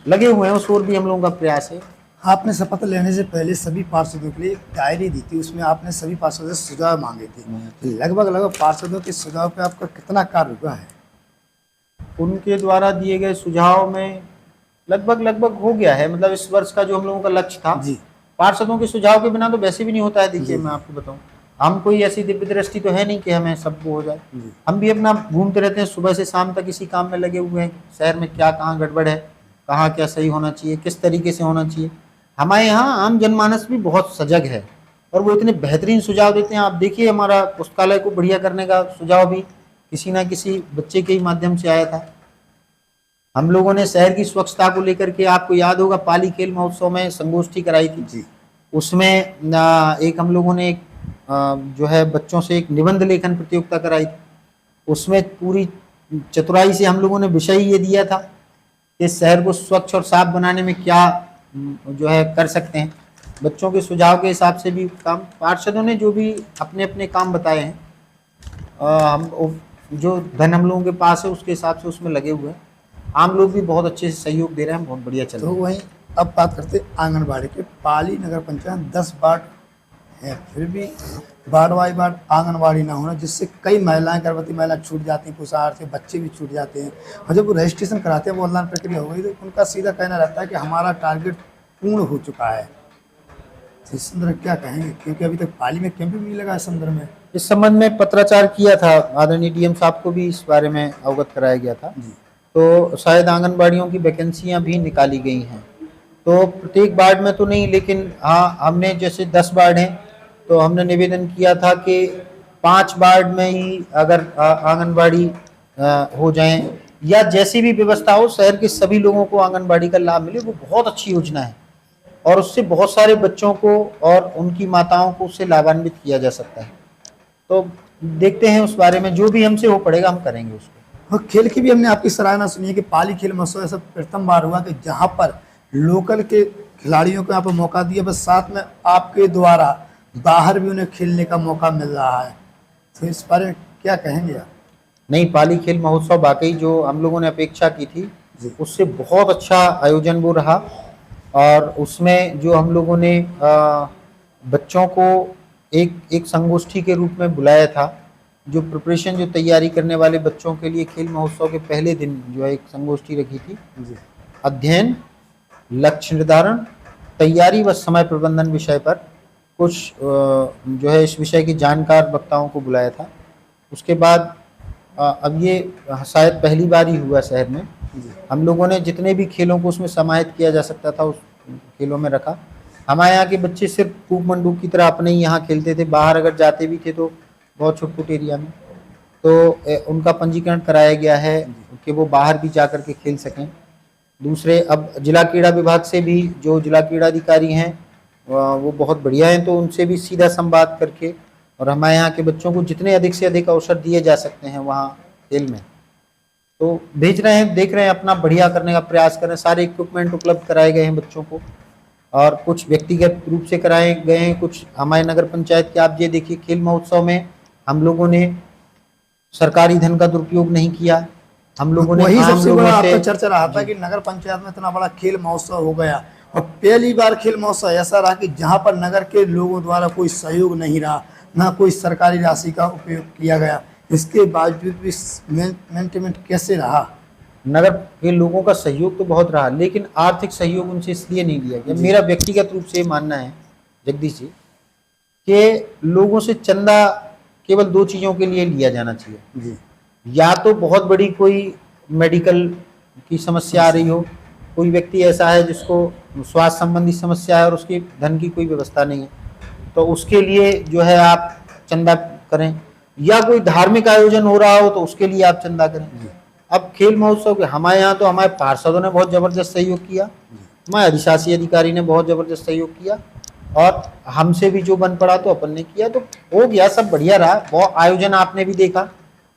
लगे हुए हैं, उस ओर भी हम लोगों का प्रयास है। आपने शपथ लेने से पहले सभी पार्षदों के लिए एक डायरी दी थी, उसमें आपने सभी पार्षदों से सुझाव मांगे थे। लगभग पार्षदों के सुझाव पे आपका कितना कार्य हुआ है? उनके द्वारा दिए गए सुझाव में लगभग हो गया है। मतलब इस वर्ष का जो हम लोगों का लक्ष्य था जी, पार्षदों के सुझाव के बिना तो वैसे भी नहीं होता है। देखिए मैं आपको बताऊं, हम कोई ऐसी दिव्य दृष्टि तो है नहीं कि हमें सबको हो जाए। हम भी अपना घूमते रहते हैं, सुबह से शाम तक इसी काम में लगे हुए हैं। शहर में क्या कहाँ गड़बड़ है, कहाँ क्या सही होना चाहिए, किस तरीके से होना चाहिए। हमारे यहाँ आम जनमानस भी बहुत सजग है और वो इतने बेहतरीन सुझाव देते हैं। आप देखिए, हमारा पुस्तकालय को बढ़िया करने का सुझाव भी किसी ना किसी बच्चे के ही माध्यम से आया था। हम लोगों ने शहर की स्वच्छता को लेकर के, आपको याद होगा, पाली खेल महोत्सव में संगोष्ठी कराई थी जी। उसमें एक हम लोगों ने जो है बच्चों से एक निबंध लेखन प्रतियोगिता कराई थी। उसमें पूरी चतुराई से हम लोगों ने विषय ये दिया था कि शहर को स्वच्छ और साफ बनाने में क्या जो है कर सकते हैं। बच्चों के सुझाव के हिसाब से भी काम, पार्षदों ने जो भी अपने अपने काम बताए हैं, हम जो धन हम लोगों के पास है उसके हिसाब से उसमें लगे हुए हैं। आम लोग भी बहुत अच्छे से सहयोग दे रहे हैं, बहुत बढ़िया चल रहा तो है। वहीं अब बात करते हैं आंगनबाड़ी के। पाली नगर पंचायत 10 वार्ड है, फिर भी वार्ड बाई वार्ड आंगनबाड़ी ना होना, जिससे कई महिलाएं, गर्भवती महिलाएं छूट जाती हैं, कुछ से बच्चे भी छूट जाते हैं। और जब वो रजिस्ट्रेशन कराते हैं, वो ऑनलाइन प्रक्रिया हो गई, तो उनका सीधा कहना रहता है कि हमारा टारगेट पूर्ण हो चुका है। तो इस संदर्भ में क्या कहेंगे, क्योंकि अभी तक पाली में कैंप भी नहीं लगा इस संदर्भ में। इस संबंध में पत्राचार किया था, आदरणीय डीएम साहब को भी इस बारे में अवगत कराया गया था। जी। तो शायद आंगनबाड़ियों की वैकेंसियां भी निकाली गई हैं, तो प्रत्येक वार्ड में तो नहीं, लेकिन हाँ हमने जैसे 10 वार्ड हैं तो हमने निवेदन किया था कि 5 वार्ड में ही अगर आंगनबाड़ी हो जाए या जैसी भी व्यवस्था हो, शहर के सभी लोगों को आंगनबाड़ी का लाभ मिले, वो बहुत अच्छी योजना है और उससे बहुत सारे बच्चों को और उनकी माताओं को उससे लाभान्वित किया जा सकता है। तो देखते हैं उस बारे में, जो भी हमसे हो पड़ेगा हम करेंगे उसको। और खेल की भी हमने आपकी सराहना सुनी है कि पाली खेल महोत्सव ऐसा प्रथम बार हुआ कि जहां पर लोकल के खिलाड़ियों को यहाँ पर मौका दिया, बस साथ में आपके द्वारा बाहर भी उन्हें खेलने का मौका मिल रहा है। तो इस बारे में क्या कहेंगे आप? नहीं, पाली खेल महोत्सव वाकई जो हम लोगों ने अपेक्षा की थी जी। उससे बहुत अच्छा आयोजन वो रहा और उसमें जो हम लोगों ने बच्चों को एक संगोष्ठी के रूप में बुलाया था, जो प्रिपरेशन, जो तैयारी करने वाले बच्चों के लिए खेल महोत्सव के पहले दिन जो है एक संगोष्ठी रखी थी। जी। अध्ययन, लक्ष्य निर्धारण, तैयारी व समय प्रबंधन विषय पर कुछ जो है इस विषय के जानकार वक्ताओं को बुलाया था। उसके बाद अब ये शायद पहली बार ही हुआ शहर में, हम लोगों ने जितने भी खेलों को उसमें समाहित किया जा सकता था उस खेलों में रखा। हमारे यहाँ के बच्चे सिर्फ कूप मंडूक की तरह अपने ही यहाँ खेलते थे, बाहर अगर जाते भी थे तो बहुत छोटे एरिया में, तो उनका पंजीकरण कराया गया है कि वो बाहर भी जा कर के खेल सकें। दूसरे, अब जिला क्रीड़ा विभाग से भी जो जिला क्रीड़ा अधिकारी हैं वो बहुत बढ़िया हैं, तो उनसे भी सीधा संवाद करके और हमारे यहाँ के बच्चों को जितने अधिक से अधिक अवसर दिए जा सकते हैं वहाँ खेल में, तो भेज रहे हैं, देख रहे हैं, अपना बढ़िया करने का प्रयास कर रहे हैं। सारे इक्विपमेंट उपलब्ध कराए गए हैं बच्चों को और कुछ व्यक्तिगत रूप से कराए गए हैं, कुछ हमारे नगर पंचायत के। आप ये देखिए, खेल महोत्सव में हम लोगों ने सरकारी धन का दुरुपयोग नहीं किया, हम लोगों ने वही आम सबसे लोगों बड़ा से आपका चर्चा रहा था कि नगर पंचायत में इतना बड़ा खेल महोत्सव हो गया और पहली बार खेल महोत्सव ऐसा रहा कि जहां पर नगर के लोगों द्वारा कोई सहयोग नहीं रहा, ना कोई सरकारी राशि का उपयोग किया गया, इसके बावजूद भी मैनेजमेंट कैसे रहा? नगर के लोगों का सहयोग तो बहुत रहा, लेकिन आर्थिक सहयोग उनसे इसलिए नहीं लिया गया। मेरा व्यक्तिगत रूप से मानना है जगदीश जी कि लोगों से चंदा केवल 2 चीज़ों के लिए लिया जाना चाहिए जी। या तो बहुत बड़ी कोई मेडिकल की समस्या आ रही हो, कोई व्यक्ति ऐसा है जिसको स्वास्थ्य संबंधी समस्या है और उसकी धन की कोई व्यवस्था नहीं है, तो उसके लिए जो है आप चंदा करें, या कोई धार्मिक आयोजन हो रहा हो तो उसके लिए आप चंदा करें। अब खेल महोत्सव के हमारे यहाँ तो हमारे पार्षदों ने बहुत ज़बरदस्त सहयोग किया, हमारे अधिशासी अधिकारी ने बहुत ज़बरदस्त सहयोग किया और हमसे भी जो बन पड़ा तो अपन ने किया, तो हो गया, सब बढ़िया रहा। बहुत आयोजन आपने भी देखा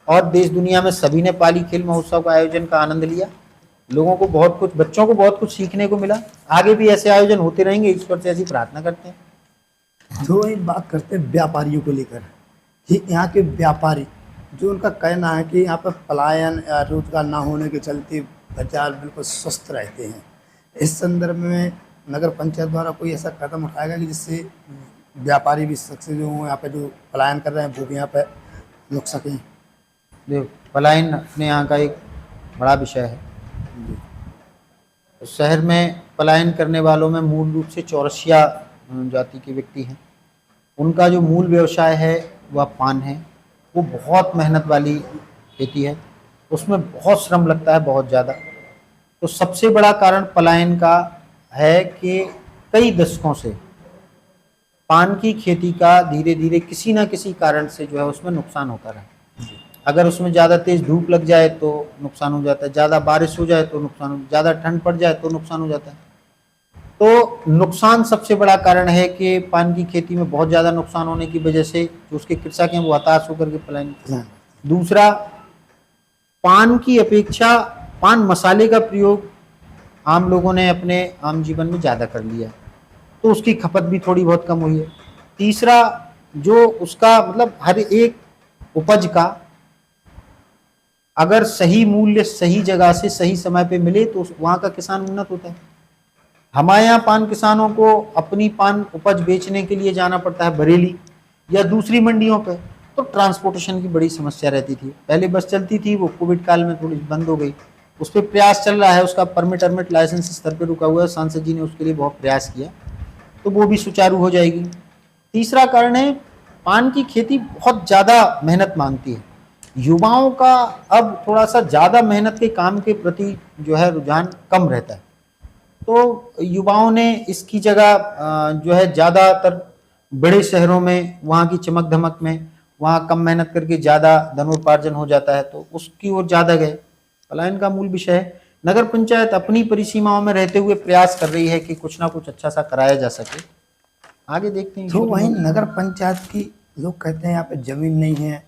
और देश दुनिया में सभी ने पाली खेल महोत्सव का आयोजन का आनंद लिया। लोगों को बहुत कुछ, बच्चों को बहुत कुछ सीखने को मिला। आगे भी ऐसे आयोजन होते रहेंगे, ईश्वर से ऐसी प्रार्थना करते हैं। तो एक बात करते हैं व्यापारियों को लेकर कि यहाँ के व्यापारी, जो उनका कहना है कि यहाँ पर पलायन या रोजगार ना होने के चलते बाजार बिल्कुल स्वस्थ रहते हैं, इस संदर्भ में नगर पंचायत द्वारा कोई ऐसा कदम उठाएगा कि जिससे व्यापारी भी सक्सेस जो यहाँ पे जो पलायन कर रहे हैं वो भी यहाँ पे रुक सकें? देखो, पलायन अपने यहाँ का एक बड़ा विषय है। शहर में पलायन करने वालों में मूल रूप से चौरसिया जाति के व्यक्ति हैं। उनका जो मूल व्यवसाय है वह पान है। वो बहुत मेहनत वाली खेती है, उसमें बहुत श्रम लगता है, बहुत ज़्यादा। तो सबसे बड़ा कारण पलायन का है कि कई दशकों से पान की खेती का धीरे धीरे किसी ना किसी कारण से जो है उसमें नुकसान होता रहा। अगर उसमें ज़्यादा तेज़ धूप लग जाए तो नुकसान हो जाता है, ज़्यादा बारिश हो जाए तो नुकसान हो, ज़्यादा ठंड पड़ जाए तो नुकसान हो जाता है। तो नुकसान सबसे बड़ा कारण है कि पान की खेती में बहुत ज़्यादा नुकसान होने की वजह से जो उसके कृषक हैं वो हताश होकर के पलायन। दूसरा, पान की अपेक्षा पान मसाले का प्रयोग आम लोगों ने अपने आम जीवन में ज़्यादा कर लिया, तो उसकी खपत भी थोड़ी बहुत कम हुई है। तीसरा, जो उसका मतलब हर एक उपज का अगर सही मूल्य सही जगह से सही समय पे मिले तो वहाँ का किसान उन्नत होता है। हमारे यहाँ पान किसानों को अपनी पान उपज बेचने के लिए जाना पड़ता है बरेली या दूसरी मंडियों पे, तो ट्रांसपोर्टेशन की बड़ी समस्या रहती थी। पहले बस चलती थी, वो कोविड काल में थोड़ी बंद हो गई, उस पर प्रयास चल रहा है, उसका परमिट लाइसेंस स्तर पर रुका हुआ है। सांसद जी ने उसके लिए बहुत प्रयास किया, तो वो भी सुचारू हो जाएगी। तीसरा कारण है, पान की खेती बहुत ज़्यादा मेहनत मांगती है। युवाओं का अब थोड़ा सा ज़्यादा मेहनत के काम के प्रति जो है रुझान कम रहता है, तो युवाओं ने इसकी जगह जो है ज़्यादातर बड़े शहरों में, वहाँ की चमक धमक में, वहाँ कम मेहनत करके ज़्यादा धनोपार्जन हो जाता है, तो उसकी ओर ज़्यादा गए। पलायन का मूल विषय है। नगर पंचायत अपनी परिसीमाओं में रहते हुए प्रयास कर रही है कि कुछ ना कुछ अच्छा सा कराया जा सके। आगे देखते हैं। तो वहीं नगर पंचायत की लोग कहते हैं यहाँ पे जमीन नहीं है,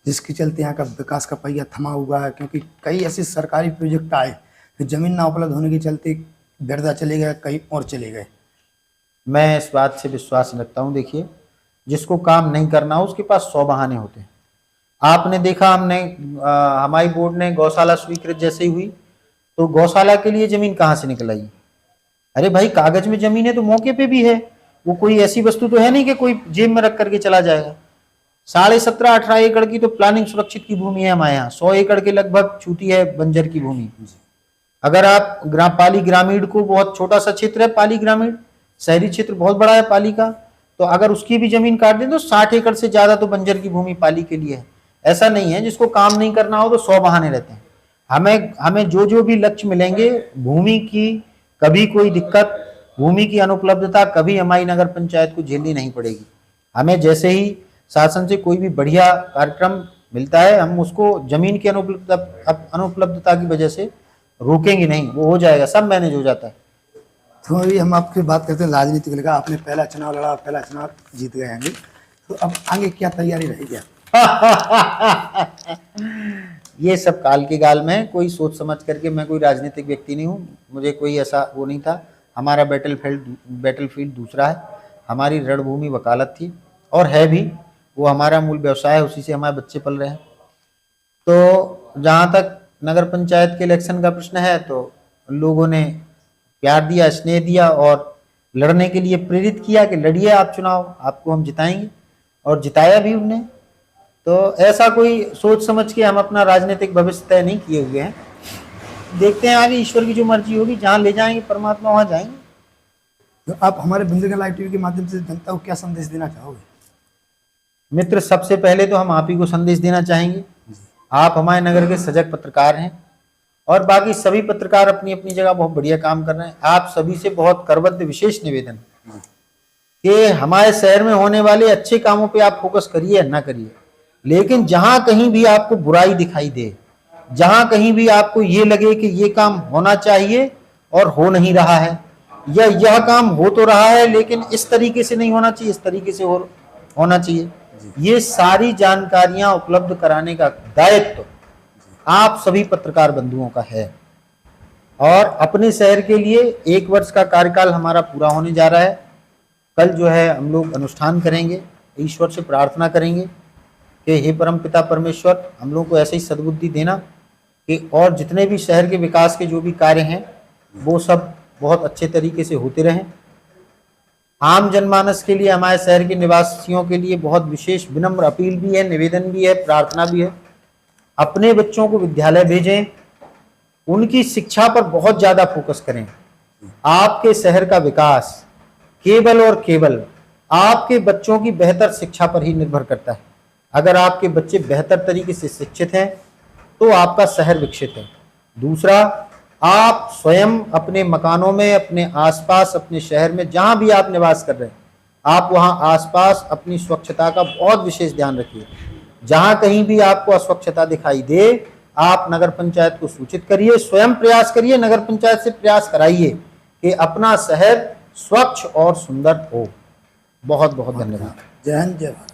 जिसके चलते यहाँ का विकास का पहिया थमा हुआ है, क्योंकि कई ऐसे सरकारी प्रोजेक्ट आए कि जमीन ना उपलब्ध होने के चलते व्यर्था चले गए, कहीं और चले गए। मैं इस बात से विश्वास रखता हूँ। देखिए, जिसको काम नहीं करना हो उसके पास 100 बहाने होते हैं। आपने देखा, हमारी बोर्ड ने गौशाला स्वीकृत जैसे ही हुई, तो गौशाला के लिए जमीन कहाँ से निकल आई? अरे भाई, कागज में जमीन है तो मौके पे भी है, वो कोई ऐसी वस्तु तो है नहीं कि कोई जेब में रख करके चला जाएगा। 17.5-18 एकड़ की तो प्लानिंग सुरक्षित की भूमि है हमारे यहाँ, 100 एकड़ के लगभग छूटी है बंजर की भूमि। अगर आप पाली ग्रामीण को, बहुत छोटा सा क्षेत्र है पाली ग्रामीण, शहरी क्षेत्र बहुत बड़ा है पाली का, तो अगर उसकी भी जमीन काट दें तो 60 एकड़ से ज्यादा तो बंजर की भूमि पाली के लिए है। ऐसा नहीं है जिसको काम नहीं करना हो तो 100 बहाने रहते हैं। हमें जो भी लक्ष्य मिलेंगे, भूमि की कभी कोई दिक्कत, भूमि की अनुपलब्धता कभी हमारी नगर पंचायत को झेलनी नहीं पड़ेगी। हमें जैसे ही शासन से कोई भी बढ़िया कार्यक्रम मिलता है, हम उसको जमीन की अनुपलब्धता की वजह से रोकेंगे नहीं, वो हो जाएगा, सब मैनेज हो जाता है। तो अभी हम आपकी बात करते हैं राजनीति को लेकर। आपने पहला चुनाव लड़ा, पहला चुनाव जीत गए हैं, तो अब आगे क्या तैयारी रहेगी? ये सब काल के गाल में, कोई सोच समझ करके, मैं कोई राजनीतिक व्यक्ति नहीं हूँ, मुझे कोई ऐसा वो नहीं था। हमारा बैटलफील्ड दूसरा है। हमारी रणभूमि वकालत थी और है भी, वो हमारा मूल व्यवसाय है, उसी से हमारे बच्चे पल रहे हैं। तो जहाँ तक नगर पंचायत के इलेक्शन का प्रश्न है, तो लोगों ने प्यार दिया, स्नेह दिया और लड़ने के लिए प्रेरित किया कि लड़िए आप चुनाव, आपको हम जिताएंगे, और जिताया भी उनने। तो ऐसा कोई सोच समझ के हम अपना राजनीतिक भविष्य तय नहीं किए हुए हैं। देखते हैं आगे, ईश्वर की जो मर्जी होगी, जहाँ ले जाएंगे परमात्मा वहाँ जाएंगे। तो आप हमारे बुंदेलखंड लाइव टीवी के माध्यम से जनता को क्या संदेश देना चाहोगे? मित्र, सबसे पहले तो हम आप ही को संदेश देना चाहेंगे। आप हमारे नगर के सजग पत्रकार हैं और बाकी सभी पत्रकार अपनी अपनी जगह बहुत बढ़िया काम कर रहे हैं। आप सभी से बहुत करबद्ध विशेष निवेदन कि हमारे शहर में होने वाले अच्छे कामों पे आप फोकस करिए या ना करिए, लेकिन जहां कहीं भी आपको बुराई दिखाई दे, जहां कहीं भी आपको ये लगे कि ये काम होना चाहिए और हो नहीं रहा है, या यह काम हो तो रहा है लेकिन इस तरीके से नहीं होना चाहिए, इस तरीके से होना चाहिए, ये सारी जानकारियां उपलब्ध कराने का दायित्व आप सभी पत्रकार बंधुओं का है। और अपने शहर के लिए 1 वर्ष का कार्यकाल हमारा पूरा होने जा रहा है। कल जो है हम लोग अनुष्ठान करेंगे, ईश्वर से प्रार्थना करेंगे कि हे परम पिता परमेश्वर, हम लोगों को ऐसे ही सद्बुद्धि देना कि और जितने भी शहर के विकास के जो भी कार्य हैं वो सब बहुत अच्छे तरीके से होते रहें। आम जनमानस के लिए, हमारे शहर के निवासियों के लिए बहुत विशेष विनम्र अपील भी है, निवेदन भी है, प्रार्थना भी है। अपने बच्चों को विद्यालय भेजें, उनकी शिक्षा पर बहुत ज़्यादा फोकस करें। आपके शहर का विकास केवल और केवल आपके बच्चों की बेहतर शिक्षा पर ही निर्भर करता है। अगर आपके बच्चे बेहतर तरीके से शिक्षित हैं तो आपका शहर विकसित है। दूसरा, आप स्वयं अपने मकानों में, अपने आसपास, अपने शहर में जहां भी आप निवास कर रहे हैं, आप वहां आसपास अपनी स्वच्छता का बहुत विशेष ध्यान रखिए। जहां कहीं भी आपको अस्वच्छता दिखाई दे, आप नगर पंचायत को सूचित करिए, स्वयं प्रयास करिए, नगर पंचायत से प्रयास कराइए कि अपना शहर स्वच्छ और सुंदर हो। बहुत बहुत धन्यवाद। जय हिंद, जय भारत।